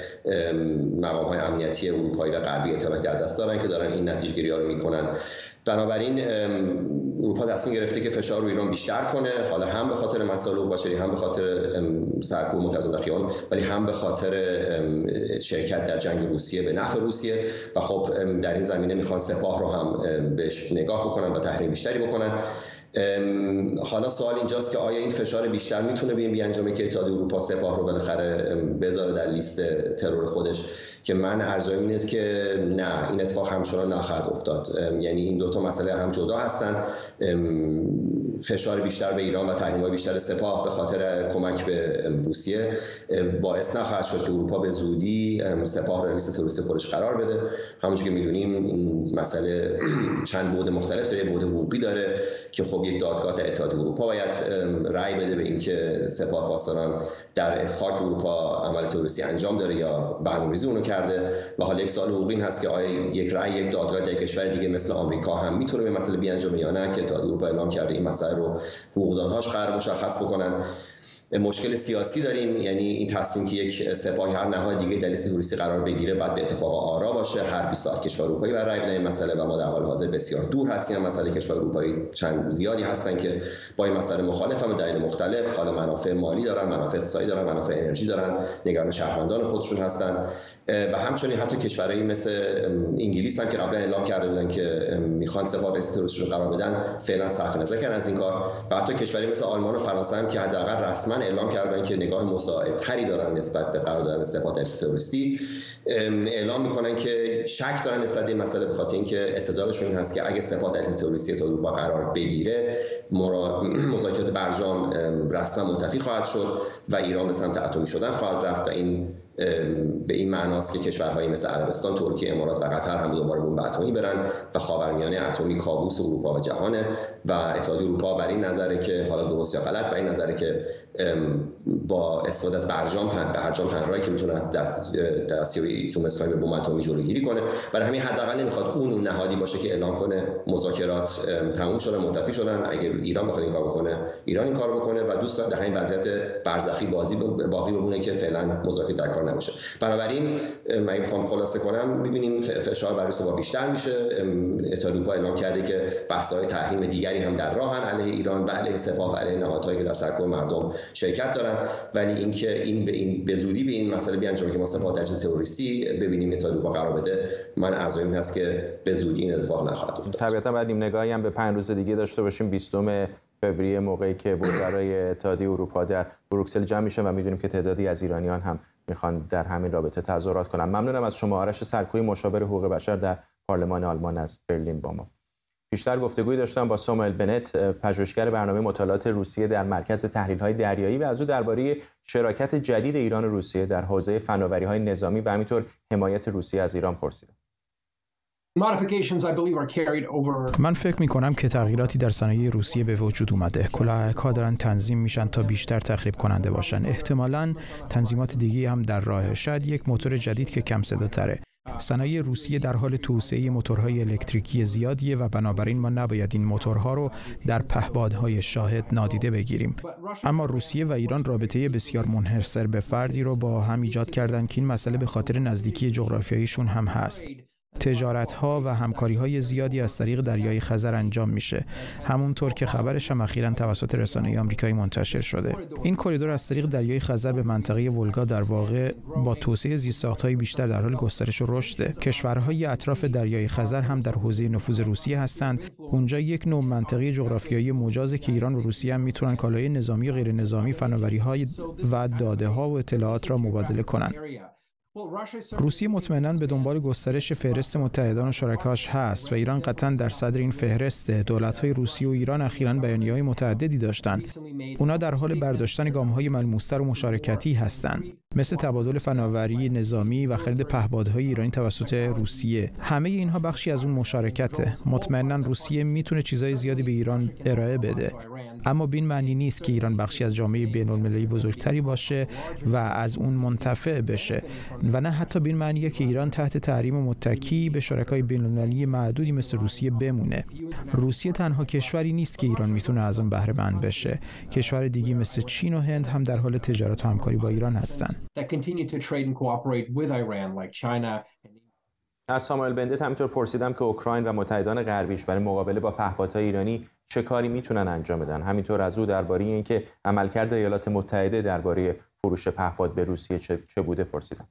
مقام‌های امنیتی اروپایی و غربی اطلاعات در دست دارن که دارن این نتیجه‌گیری‌ها رو می‌کنن. بنابراین اروپا تصمیم گرفته که فشار رو ایران بیشتر کنه، حالا هم به خاطر مسائل حقوق بشری، هم به خاطر سرکوب معترضان در خیابان، ولی هم به خاطر شرکت در جنگ روسیه به نفع روسیه. و خب در این زمینه میخوان سپاه رو هم بهش نگاه بکنن و تحریم بیشتری بکنن. حالا سوال اینجاست که آیا این فشار بیشتر میتونه بیانجامه که اتحادیه اروپا سپاه رو بالاخره بذاره در لیست ترور خودش، که من ارجایم اینه که نه، این اتفاق همچنان نخواهد افتاد. یعنی این دوتا مسئله هم جدا هستن. فشار بیشتر به ایران و تحریم‌های بیشتر سپاه به خاطر کمک به روسیه باعث نخواهد شد که اروپا به زودی سپاه رو لیست تروریستی خودش قرار بده. همونجوری که می‌دونیم این مسئله چند بعد مختلف داره. بعد حقوقی داره که خب یک دادگاه در اتحادیه اروپا باید رأی بده به اینکه سپاه پاسداران در خاک اروپا عمل تروریستی انجام داره یا برنامه‌ریزی اونو کرده. و حالا یک سوال حقوقی این هست که آیا یک رأی یک دادگاه در کشور دیگه مثل آمریکا هم میتونه به مسئله بیانجامه یا نه، که اتحادیه اروپا اعلام کرده این مسئله رو حقوقدان‌هاش قرار مشخص بکنن. مشکل سیاسی داریم، یعنی این تصمیم که یک سپاهی هر نهاد دیگه در لیست تروریستی قرار بگیره بعد به اتفاق آرا باشه، هر 27 کشور اروپایی بر رأی بدن این مسئله، و ما در حال حاضر بسیار دور هستیم از مسئله. کشور اروپایی چند زیادی هستن که با این مسئله مخالفن به دلایل مختلف، حالا منافع مالی دارن، منافع اقتصادی دارن، منافع انرژی دارن، نگران شهروندان خودشون هستن. و همچنین حتی کشورهایی مثل انگلیس هم که قبلا اعلام کرده بودن که میخوان سپاه لیست تروریستی رو قرار بدن، فعلا صرف نظر کردن از این کار. و حتی کشورهایی مثل آلمان و فرانسه هم که حداقل رسما اعلام کردن که نگاه مساعدتری دارن نسبت به قرار دادن سپاه در لیست تروریستی، اعلام میکنن که شک دارن نسبت به این مسئله، به خاطر اینکه استدلالشون این هست که اگه سپاه در لیست تروریستی تا اروپا قرار بگیره، مذاکرات برجام رسما منتفی خواهد شد و ایران به سمت اتمی شدن خواهد رفت. و این به این معناست که کشورهایی مثل عربستان، ترکیه، امارات و قطر هم به دنبال بمب اتمی برن و خاورمیانه اتمی کابوس اروپا و جهانه. و اتحادیه اروپا بر این نظره که حالا درست یا غلط بر این نظره که با استفاده از برجام تنهایی که میتونه دستیابی جمهوری اسلامی به بمب اتمی جلوگیری کنه. برای همین حداقل نمیخواد اون نهادی باشه که اعلام کنه مذاکرات تموم شدن، منتفی شدن. اگه ایران بخواد این کار بکنه، ایران این کار بکنه و دوست داره در همین وضعیت برزخی باقی بمونه که فعلا مذاکره در کار نباشه. بنابراین من میخوام خلاصه کنم، می‌بینیم فشار بر روسیه بیشتر میشه. اروپا اعلام کرده که بحث‌های تحریم دیگری هم در راهن علیه ایران و علیه سپاه و علیه نهادهایی که در سرکوب مردم شرکت دارن، ولی اینکه این به زودی به این مسئله بیانجامه که ما سپاه درجه تروریستی ببینیم اروپا قرار بده، من ارزویم هست که به زودی این اتفاق نخواهد افتاد. طبیعتا بعد نیم نگاهی هم به 5 روز دیگه داشته باشیم. 20 فوریه موقعی که وزرای اتحادیه اروپا در بروکسل جمع میشن و میدونیم که تعدادی از ایرانیان هم میخوان در همین رابطه تظاهرات کنن. ممنونم از شما آرش سرکوی، مشاور حقوق بشر در پارلمان آلمان از برلین با ما. بیشتر گفتگویی داشتم با ساموئل بنت، پژوهشگر برنامه مطالعات روسیه در مرکز تحلیل‌های دریایی و از او درباره شراکت جدید ایران و روسیه در حوزه فناوری‌های نظامی و همینطور حمایت روسیه از ایران پرسیدم. من فکر می‌کنم که تغییراتی در صنایع روسیه به وجود اومده. کلاهک‌ها دارن تنظیم میشن تا بیشتر تخریب کننده باشن. احتمالاً تنظیمات دیگه هم در راه. شاید یک موتور جدید که کم صداتره. صنایع روسیه در حال توسعه موتورهای الکتریکی زیادیه و بنابراین ما نباید این موتورها رو در پهپادهای شاهد نادیده بگیریم. اما روسیه و ایران رابطه بسیار منحصر به فردی رو با هم ایجاد کردن که این مسئله به خاطر نزدیکی جغرافیاییشون هم هست. تجارت‌ها و همکاری‌های زیادی از طریق دریای خزر انجام میشه، همونطور که خبرش هم اخیراً توسط رسانه‌های آمریکایی منتشر شده. این کریدور از طریق دریای خزر به منطقه ولگا در واقع با توسعه زیرساخت‌های بیشتر در حال گسترش و رشده. کشورهای اطراف دریای خزر هم در حوزه نفوذ روسیه هستند. اونجا یک نوع منطقه جغرافیایی مجازه که ایران و روسیه هم میتونن کالای نظامی و غیر نظامی، فناوری‌های و داده‌ها و اطلاعات را مبادله کنند. روسیه مطمئناً به دنبال گسترش فهرست متحدان و شرکاش هست و ایران قطعاً در صدر این فهرسته. دولت‌های روسیه و ایران اخیراً بیانیه‌های متعددی داشتند. اونا در حال برداشتن گام‌های ملموس‌تر و مشارکتی هستند، مثل تبادل فناوری نظامی و خرید پهپادهای ایرانی توسط روسیه. همه اینها بخشی از اون مشارکته. مطمئناً روسیه میتونه چیزای زیادی به ایران ارائه بده، اما به این معنی نیست که ایران بخشی از جامعه بین‌المللی بزرگتری باشه و از اون منتفع بشه، و نه حتی به این معنیه که ایران تحت تحریم متکی به شرکای بین‌المللی معدودی مثل روسیه بمونه. روسیه تنها کشوری نیست که ایران میتونه از اون بهره مند بشه. کشور دیگه مثل چین و هند هم در حال تجارت و همکاری با ایران هستن. از ساموئل بنت همینطور پرسیدم که اوکراین و متحدان غربیش برای مقابله با پهپادهای ایرانی چه کاری میتونن انجام بدن. همینطور از او درباره اینکه عملکرد ایالات متحده درباره فروش پهپاد به روسیه چه بوده پرسیدم.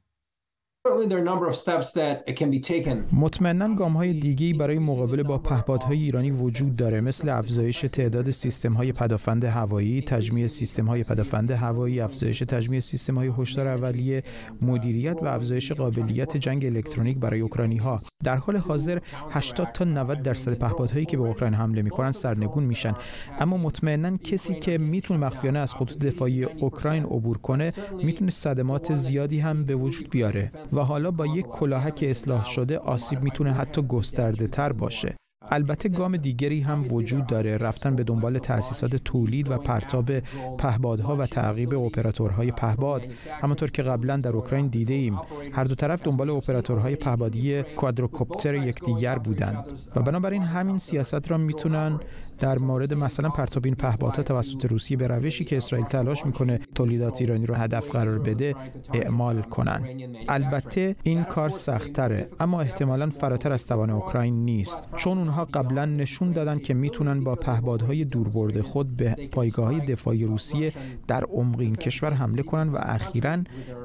مطمئناً گام‌های دیگه‌ای برای مقابله با پهپادهای ایرانی وجود داره، مثل افزایش تعداد سیستم‌های پدافند هوایی، تجمیع سیستم‌های پدافند هوایی، افزایش تجمیع سیستم‌های هشدار اولیه، مدیریت و افزایش قابلیت جنگ الکترونیک برای اوکراینی‌ها. در حال حاضر 80 تا 90% پهپادهایی که به اوکراین حمله می‌کنن سرنگون میشن، اما مطمئناً کسی که میتونه مخفیانه از خطوط دفاعی اوکراین عبور کنه میتونه صدمات زیادی هم به وجود بیاره و حالا با یک کلاهک اصلاح شده آسیب میتونه حتی گسترده تر باشه. البته گام دیگری هم وجود داره، رفتن به دنبال تأسیسات تولید و پرتاب پهپادها و تعقیب اپراتورهای پهپاد. همونطور که قبلا در اوکراین دیده ایم، هر دو طرف دنبال اپراتورهای پهپادی کوادروکوپتر یکدیگر بودند و بنابراین همین سیاست را میتونن در مورد مثلا پرتاب این پهپادها توسط روسیه به روشی که اسرائیل تلاش میکنه تولیدات ایرانی رو هدف قرار بده اعمال کنن. البته این کار سخت‌تره، اما احتمالاً فراتر از توان اوکراین نیست، چون اونها قبلا نشون دادن که میتونن با پهپادهای دوربرد خود به پایگاه‌های دفاعی روسیه در عمق این کشور حمله کنن و اخیراً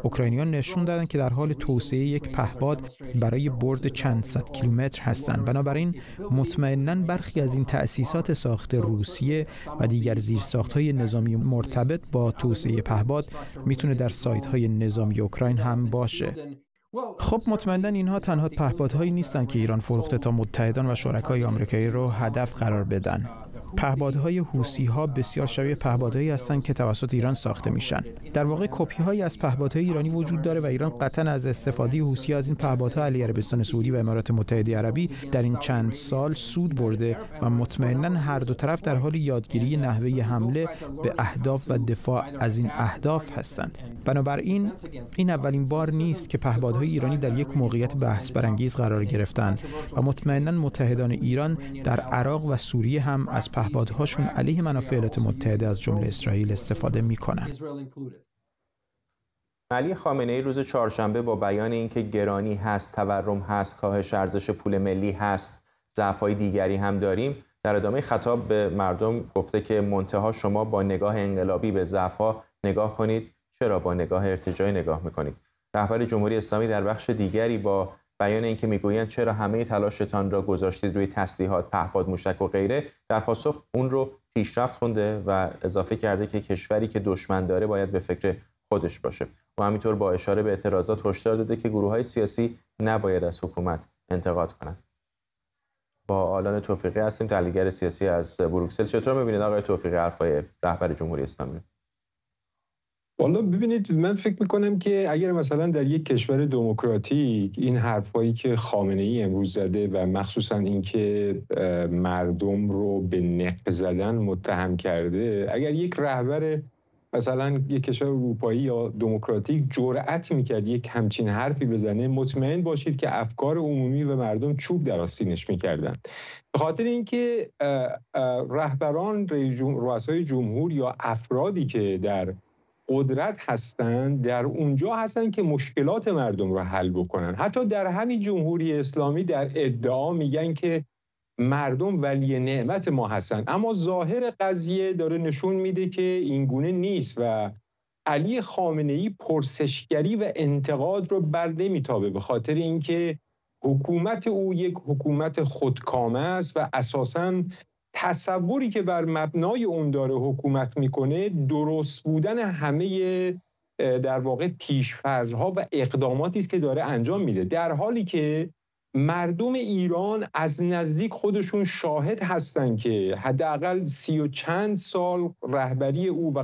اوکراینیان نشون دادن که در حال توسعه یک پهپاد برای برد چند صد کیلومتر هستند. بنابراین مطمئناً برخی از این تأسیسات ساخت روسیه و دیگر زیرساخت‌های نظامی مرتبط با توسعه پهپاد میتونه در سایت‌های نظامی اوکراین هم باشه. خب مطمئناً اینها تنها پهپادهایی نیستن که ایران فروخته تا متحدان و شرکای آمریکایی رو هدف قرار بدن. پهپادهای حوثی‌ها بسیار شبیه پهپادهایی هستند که توسط ایران ساخته میشن. در واقع کپی‌هایی از پهپادهای ایرانی وجود داره و ایران قطعاً از استفاده حوثی از این پهپادها علیه عربستان سعودی و امارات متحده عربی در این چند سال سود برده و مطمئناً هر دو طرف در حال یادگیری نحوه حمله به اهداف و دفاع از این اهداف هستند. بنابراین این اولین بار نیست که پهپادهای ایرانی در یک موقعیت بحث برانگیز قرار گرفتند و مطمئناً متحدان ایران در عراق و سوریه هم از پهپادهاشون علیه منافع ایالات متحده از جمله اسرائیل استفاده می‌کنند. علی خامنه‌ای روز چهارشنبه با بیان اینکه گرانی هست، تورم هست، کاهش ارزش پول ملی هست، ضعف‌های دیگری هم داریم، در ادامه خطاب به مردم گفته که منتها شما با نگاه انقلابی به ضعف‌ها نگاه کنید، چرا با نگاه ارتجاعی نگاه می‌کنید؟ رهبر جمهوری اسلامی در بخش دیگری با بیان اینکه میگویند چرا همه تلاشتان را گذاشتید روی تسلیحات، پهپاد، موشک و غیره، در پاسخ اون رو پیشرفت خونده و اضافه کرده که کشوری که دشمن داره باید به فکر خودش باشه. و همینطور با اشاره به اعتراضات هشدار داده که گروه‌های سیاسی نباید از حکومت انتقاد کنند. با آلان توفیقی هستیم، تحلیلگر سیاسی از بروکسل. چطور می‌بینید آقای توفیقی حرفای رهبر جمهوری اسلامی؟ والا ببینید، من فکر میکنم که اگر مثلا در یک کشور دموکراتیک این حرفایی که خامنه‌ای امروز زده و مخصوصا اینکه مردم رو به نق زدن متهم کرده، اگر یک رهبر مثلا یک کشور اروپایی یا دموکراتیک جرأت میکرد یک همچین حرفی بزنه، مطمئن باشید که افکار عمومی و مردم چوب در آستینش میکردن. به خاطر اینکه رهبران، رؤسای جمهور یا افرادی که در قدرت هستند در اونجا هستن که مشکلات مردم رو حل بکنن. حتی در همین جمهوری اسلامی در ادعا میگن که مردم ولی نعمت ما هستن، اما ظاهر قضیه داره نشون میده که این گونه نیست و علی خامنه‌ای پرسشگری و انتقاد رو بر نمیتابه، به خاطر اینکه حکومت او یک حکومت خودکامه است و اساساً تصوری که بر مبنای اون داره حکومت میکنه درست بودن همه در واقع پیش‌فرض‌ها و اقداماتی است که داره انجام میده، در حالی که مردم ایران از نزدیک خودشون شاهد هستن که حداقل 30 و چند سال رهبری او و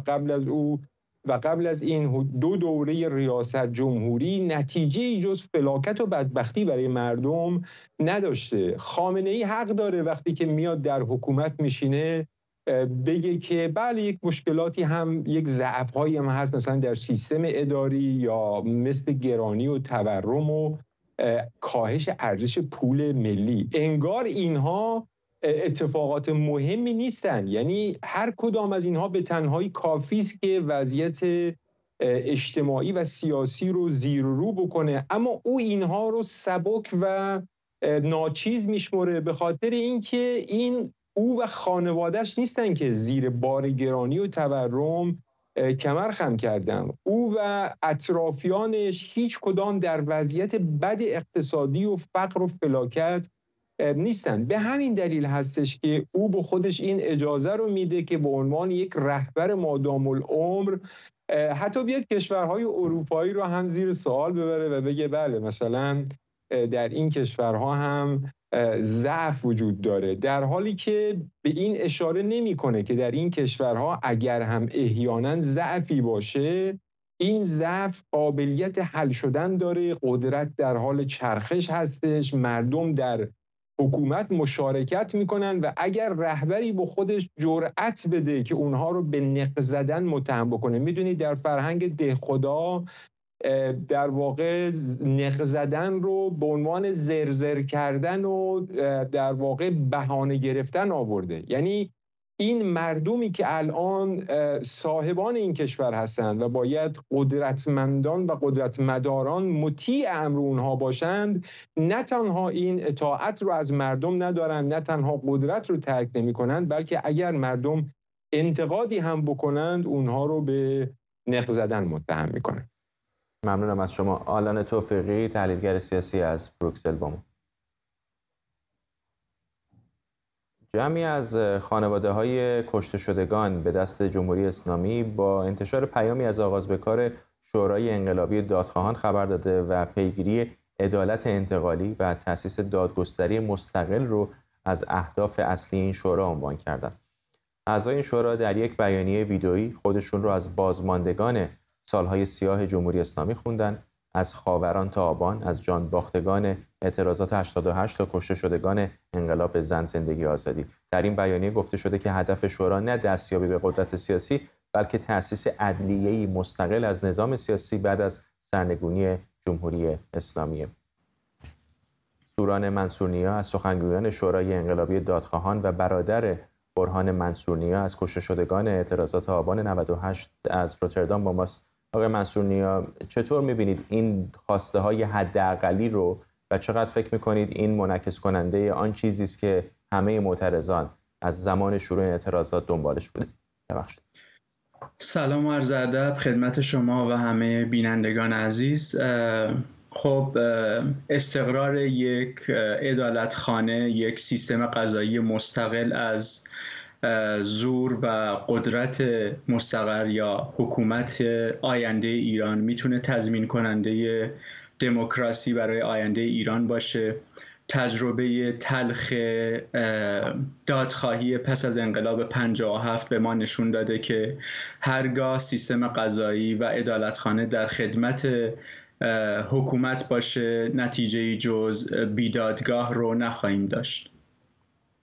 قبل از این 2 دوره ریاست جمهوری نتیجه جز فلاکت و بدبختی برای مردم نداشته. خامنه‌ای حق داره وقتی که میاد در حکومت میشینه بگه که بله یک مشکلاتی هم، یک ضعف‌هایی هم هست مثلا در سیستم اداری یا مثل گرانی و تورم و کاهش ارزش پول ملی. انگار اینها اتفاقات مهمی نیستن، یعنی هر کدام از اینها به تنهایی کافی است که وضعیت اجتماعی و سیاسی رو زیر و رو بکنه، اما او اینها رو سبک و ناچیز میشمره، به خاطر اینکه این او و خانواده‌اش نیستن که زیر بار گرانی و تورم کمر خم کردن. او و اطرافیانش هیچ کدام در وضعیت بد اقتصادی و فقر و فلاکت نیستن. به همین دلیل هستش که او به خودش این اجازه رو میده که به عنوان یک رهبر مادام العمر حتی بیاد کشورهای اروپایی رو هم زیر سوال ببره و بگه بله مثلا در این کشورها هم ضعف وجود داره، در حالی که به این اشاره نمیکنه که در این کشورها اگر هم احیانا ضعفی باشه، این ضعف قابلیت حل شدن داره، قدرت در حال چرخش هستش، مردم در حکومت مشارکت میکنن و اگر رهبری به خودش جرأت بده که اونها رو به نق زدن متهم بکنه، میدونید در فرهنگ دهخدا در واقع نق زدن رو به عنوان زرزر کردن و در واقع بهانه گرفتن آورده. یعنی این مردمی که الان صاحبان این کشور هستند و باید قدرتمندان و قدرتمداران مطیع امر اونها باشند، نه تنها این اطاعت رو از مردم ندارند، نه تنها قدرت رو ترک نمی کنند، بلکه اگر مردم انتقادی هم بکنند اونها رو به نق زدن متهم می کنند. ممنونم از شما. آلان توفیقی، تحلیلگر سیاسی از بروکسل با ما. جمعی از خانواده‌های کشته شدگان به دست جمهوری اسلامی با انتشار پیامی از آغاز به کار شورای انقلابی دادخواهان خبر داده و پیگیری عدالت انتقالی و تأسیس دادگستری مستقل رو از اهداف اصلی این شورا عنوان کردند. اعضای این شورا در یک بیانیه ویدئویی خودشون رو از بازماندگان سالهای سیاه جمهوری اسلامی خوندن، از خاوران تا آبان، از جان باختگان اعتراضات 88 تا کشته شدگان انقلاب زن، زندگی، آزادی. در این بیانیه گفته شده که هدف شورا نه دستیابی به قدرت سیاسی، بلکه تأسیس عدلیه‌ای مستقل از نظام سیاسی بعد از سرنگونی جمهوری اسلامی. سوران منصورنیا از سخنگویان شورای انقلابی دادخواهان و برادر برهان منصورنیا از کشته شدگان اعتراضات آبان 98 از روتردام با ماست. آقای منصورنیا، چطور می‌بینید این خواسته های حداقلی رو و چقدر فکر می‌کنید این منعکس کننده آن چیزی است که همه معترضان از زمان شروع اعتراضات دنبالش بوده؟ ببخشید. سلام و عرض ادب خدمت شما و همه بینندگان عزیز. خب استقرار یک عدالتخانه، یک سیستم قضایی مستقل از زور و قدرت مستقر یا حکومت آینده ایران میتونه تضمین کننده دموکراسی برای آینده ایران باشه. تجربه تلخ دادخواهی پس از انقلاب 57 به ما نشون داده که هرگاه سیستم قضایی و عدالتخانه در خدمت حکومت باشه، نتیجه جز بیدادگاه رو نخواهیم داشت.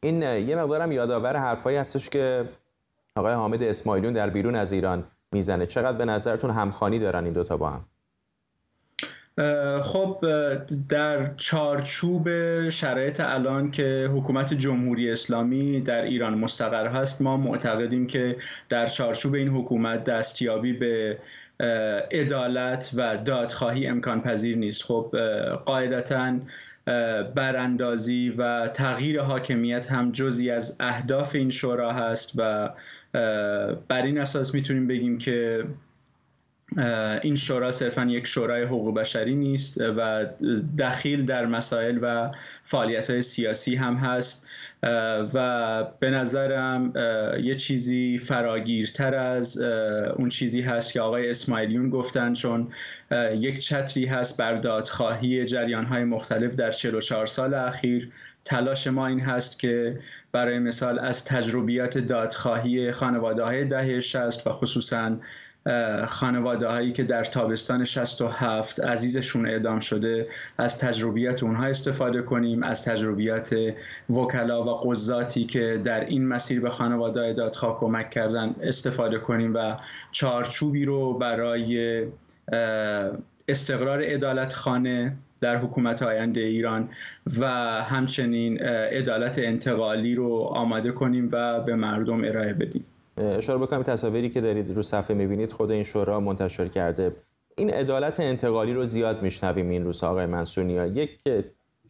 این یه مقدارم یادآور حرفایی هستش که آقای حامد اسماعیلیون در بیرون از ایران میزنه. چقدر به نظرتون همخوانی دارن این دوتا با هم؟ خب در چارچوب شرایط الان که حکومت جمهوری اسلامی در ایران مستقر هست، ما معتقدیم که در چارچوب این حکومت دستیابی به عدالت و دادخواهی امکان پذیر نیست. خب قاعدتاً براندازی و تغییر حاکمیت هم جزئی از اهداف این شورا هست و بر این اساس میتونیم بگیم که این شورا صرفاً یک شورای حقوق بشری نیست و دخیل در مسائل و فعالیت‌های سیاسی هم هست و به نظرم یه چیزی فراگیرتر از اون چیزی هست که آقای اسماعیلیون گفتن، چون یک چتری هست بر دادخواهی جریان‌های مختلف در 44 سال اخیر. تلاش ما این هست که برای مثال از تجربیات دادخواهی خانواده‌های دهه 60 و خصوصاً خانواده هایی که در تابستان 67 عزیزشون اعدام شده، از تجربیات اونها استفاده کنیم، از تجربیات وکلا و قضاتی که در این مسیر به خانواده های دادخواه کمک کردن استفاده کنیم و چارچوبی رو برای استقرار عدالتخانه در حکومت آینده ایران و همچنین عدالت انتقالی رو آماده کنیم و به مردم ارائه بدیم. اشاره بکنم تصاویری که دارید رو صفحه می‌بینید خود این شورا منتشر کرده. این عدالت انتقالی رو زیاد میشنویم این روزها آقای منصورنیا. یک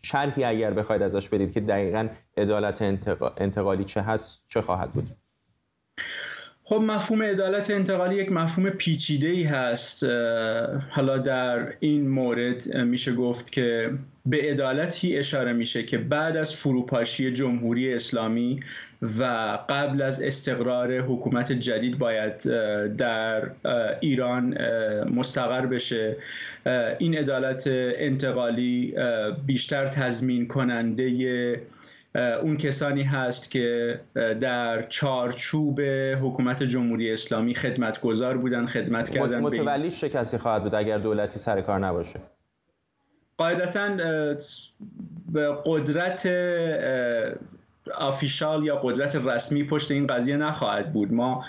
شرحی اگر بخواید ازش بدید که دقیقاً عدالت انتقالی چه هست، چه خواهد بود؟ خب مفهوم عدالت انتقالی یک مفهوم پیچیده‌ای هست. حالا در این مورد میشه گفت که به عدالتی اشاره میشه که بعد از فروپاشی جمهوری اسلامی و قبل از استقرار حکومت جدید باید در ایران مستقر بشه. این عدالت انتقالی بیشتر تضمین کننده اون کسانی هست که در چارچوب حکومت جمهوری اسلامی خدمتگزار بودن، خدمت کردن. متولیش چه کسی خواهد بود اگر دولتی سر کار نباشه؟ قاعدتاً به قدرت آفیشال یا قدرت رسمی پشت این قضیه نخواهد بود. ما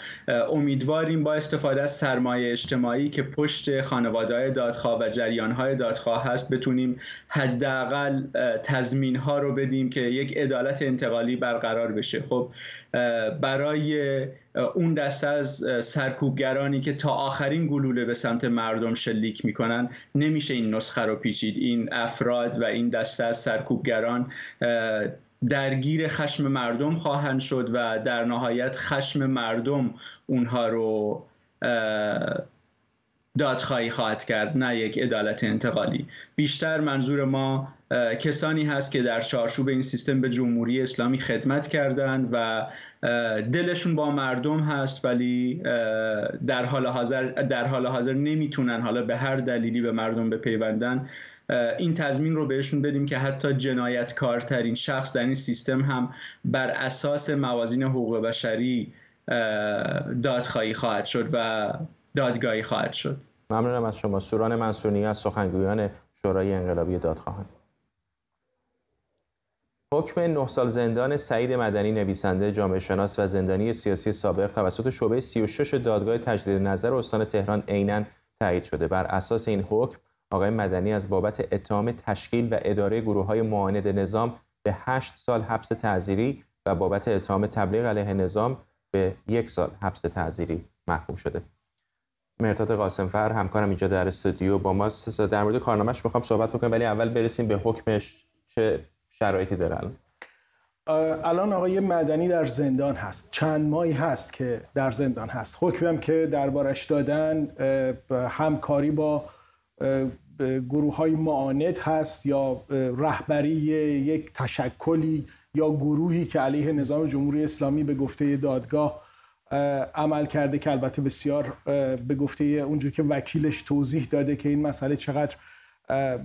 امیدواریم با استفاده از سرمایه اجتماعی که پشت خانواده‌های دادخواه و جریان‌های دادخواه هست بتونیم حداقل تضمین‌ها رو بدیم که یک عدالت انتقالی برقرار بشه. خب برای اون دسته از سرکوبگرانی که تا آخرین گلوله به سمت مردم شلیک میکنن نمیشه این نسخه رو پیچید. این افراد و این دسته از سرکوبگران درگیر خشم مردم خواهند شد و در نهایت خشم مردم اونها رو دادخواهی خواهد کرد، نه یک عدالت انتقالی. بیشتر منظور ما کسانی هست که در چارچوب این سیستم به جمهوری اسلامی خدمت کردند و دلشون با مردم هست، ولی در حال حاضر نمیتونن حالا به هر دلیلی به مردم بپیوندن. این تضمین رو بهشون بدیم که حتی جنایتکارترین شخص در این سیستم هم بر اساس موازین حقوق بشری دادخواهی خواهد شد و دادگاهی خواهد شد. ممنونم از شما. سوران منصورنی از سخنگویان شورای انقلابی دادخواهان. حکم 9 سال زندان سعید مدنی نویسنده، جامعه شناس و زندانی سیاسی سابق توسط شعبه 36 دادگاه تجدید نظر استان تهران عیناً تایید شده. بر اساس این حکم آقای مدنی از بابت اتهام تشکیل و اداره گروه‌های معاند نظام به 8 سال حبس تعزیری و بابت اتهام تبلیغ علیه نظام به 1 سال حبس تعزیری محکوم شده. مرداد قاسمفر همکارم اینجا در استودیو با ماست. در مورد کارنامه‌اش می‌خوام صحبت بکنم، ولی اول برسیم به حکمش. چه شرایطی داره الان آقای مدنی در زندان هست، چند ماهی هست که در زندان هست. حکمم که دربارش دادن همکاری با گروه‌های معاند هست یا رهبری یک تشکلی یا گروهی که علیه نظام جمهوری اسلامی به گفته دادگاه عمل کرده، که البته بسیار به گفته اونجور که وکیلش توضیح داده که این مسئله چقدر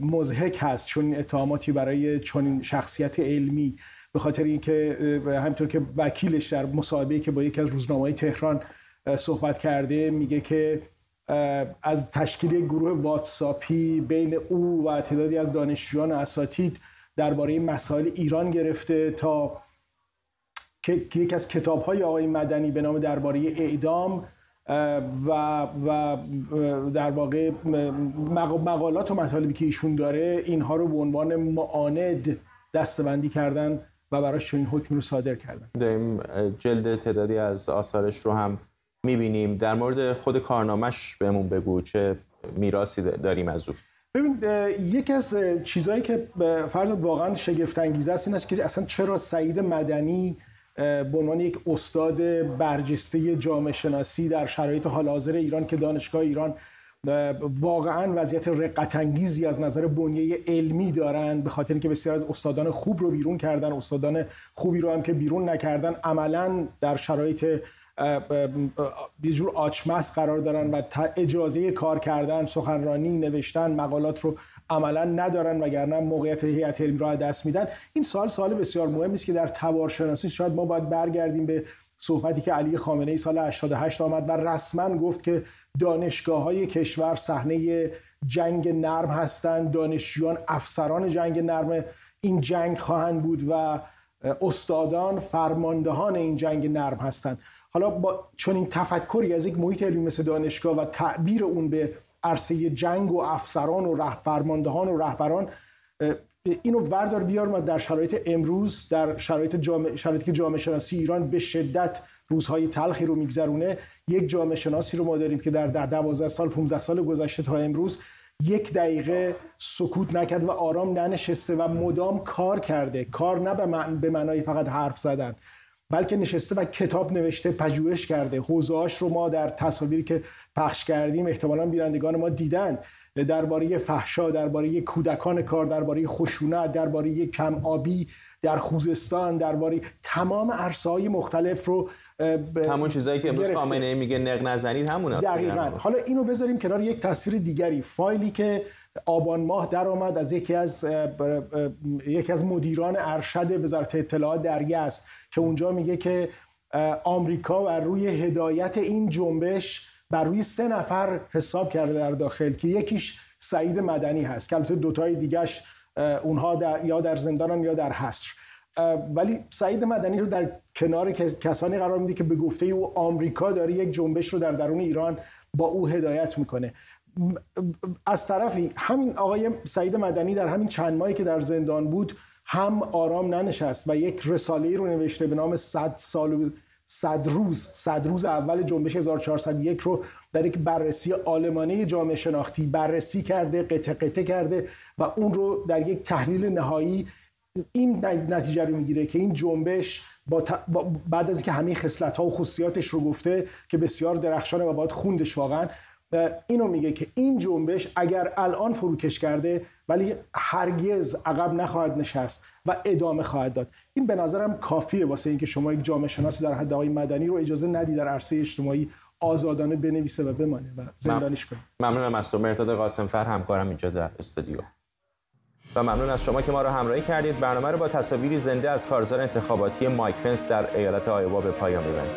مضحک هست، چون اتهاماتی برای چنین شخصیت علمی، به خاطر اینکه همونطور که وکیلش در مصاحبه‌ای که با یکی از روزنامه‌های تهران صحبت کرده میگه که از تشکیل گروه واتساپی بین او و تعدادی از دانشجویان و اساتید درباره مسائل ایران گرفته تا که یکی از کتاب‌های آقای مدنی به نام درباره اعدام و در واقع مقالات و مطالبی که ایشون داره اینها رو به عنوان معاند دسته‌بندی کردن و براش چنین حکمی رو صادر کردن. داریم جلد تعدادی از آثارش رو هم می‌بینیم. در مورد خود کارنامه‌اش بهمون بگو، چه میراثی داریم از او؟ ببین، یکی از چیزهایی که فرض واقعا شگفت انگیزه است این است که اصلا چرا سعید مدنی به عنوان یک استاد برجسته جامعه شناسی در شرایط حال حاضر ایران که دانشگاه ایران واقعا وضعیت رقت انگیزی از نظر بنیه علمی دارند، به خاطر اینکه بسیار از استادان خوب رو بیرون کردن، استادان خوبی رو هم که بیرون نکردن عملا در شرایط یه جور آچمز قرار دارن و اجازه کار کردن، سخنرانی، نوشتن، مقالات رو عملا ندارن، وگرنه موقعیت هیئت علمی را دست میدن. این سوال بسیار مهمی است که در تبارشناسی شاید ما باید برگردیم به صحبتی که علی خامنه‌ای سال 88 آمد و رسما گفت که دانشگاه‌های کشور صحنه جنگ نرم هستند، دانشجویان افسران جنگ نرم این جنگ خواهند بود و استادان فرماندهان این جنگ نرم هستند. حالا با چنین تفکری از یک محیط علمی مثل دانشگاه و تعبیر اون به عرصه جنگ و افسران و فرماندهان و رهبران، اینو وردار بیار ما در شرایط امروز، در شرایطی که جامعه شناسی ایران به شدت روزهای تلخی رو میگذرونه، یک جامعه شناسی رو ما داریم که در 12 سال 15 سال گذشته تا امروز 1 دقیقه سکوت نکرد و آرام ننشسته و مدام کار کرده. کار نه به معنای فقط حرف زدن، بلکه نشسته و کتاب نوشته، پژوهش کرده. حوزه‌هاش رو ما در تصاویری که پخش کردیم احتمالاً بینندگان ما دیدن، درباره فحشا، درباره کودکان کار، درباره خشونت، درباره کم آبی در خوزستان، درباره تمام عرصه‌های مختلف رو همون چیزایی که امروز خامنه‌ای میگه نق نزنید همون است. دقیقاً. حالا اینو بذاریم کنار یک تصویر دیگری، فایلی که آبان ماه در آمد از یکی از مدیران ارشد وزارت اطلاعات در یزد که اونجا میگه که آمریکا بر روی هدایت این جنبش بر روی 3 نفر حساب کرده در داخل که یکیش سعید مدنی هست که البته 2 تای دیگه‌اش اونها یا در زندانن یا در حصر، ولی سعید مدنی رو در کنار کسانی قرار میده که به گفته او آمریکا داره یک جنبش رو در درون ایران با او هدایت میکنه. از طرفی همین آقای سعید مدنی در همین چند ماهی که در زندان بود هم آرام ننشست و یک رساله‌ای رو نوشته به نام 100 روز اول جنبش 1401 رو در یک بررسی عالمانه جامعه شناختی بررسی کرده، قطعه کرده و اون رو در یک تحلیل نهایی این نتیجه رو میگیره که این جنبش بعد از اینکه همه خصلت‌ها و خصوصیاتش رو گفته که بسیار درخشانه و باید خوندش واقعا، اینو میگه که این جنبش اگر الان فروکش کرده ولی هرگز عقب نخواهد نشست و ادامه خواهد داد. این به نظرم کافیه واسه اینکه شما یک جامعه شناسی در حد آقای مدنی رو اجازه ندی در عرصه اجتماعی آزادانه بنویسه و بمانه و زندانیش کنه. ممنونم از تو مرداد قاسمفر، همکارم اینجا در استودیو، و ممنون از شما که ما رو همراهی کردید. برنامه رو با تصاویری زنده از کارزار انتخاباتی مایک پنس در ایالت آیوا به پایان می‌بریم.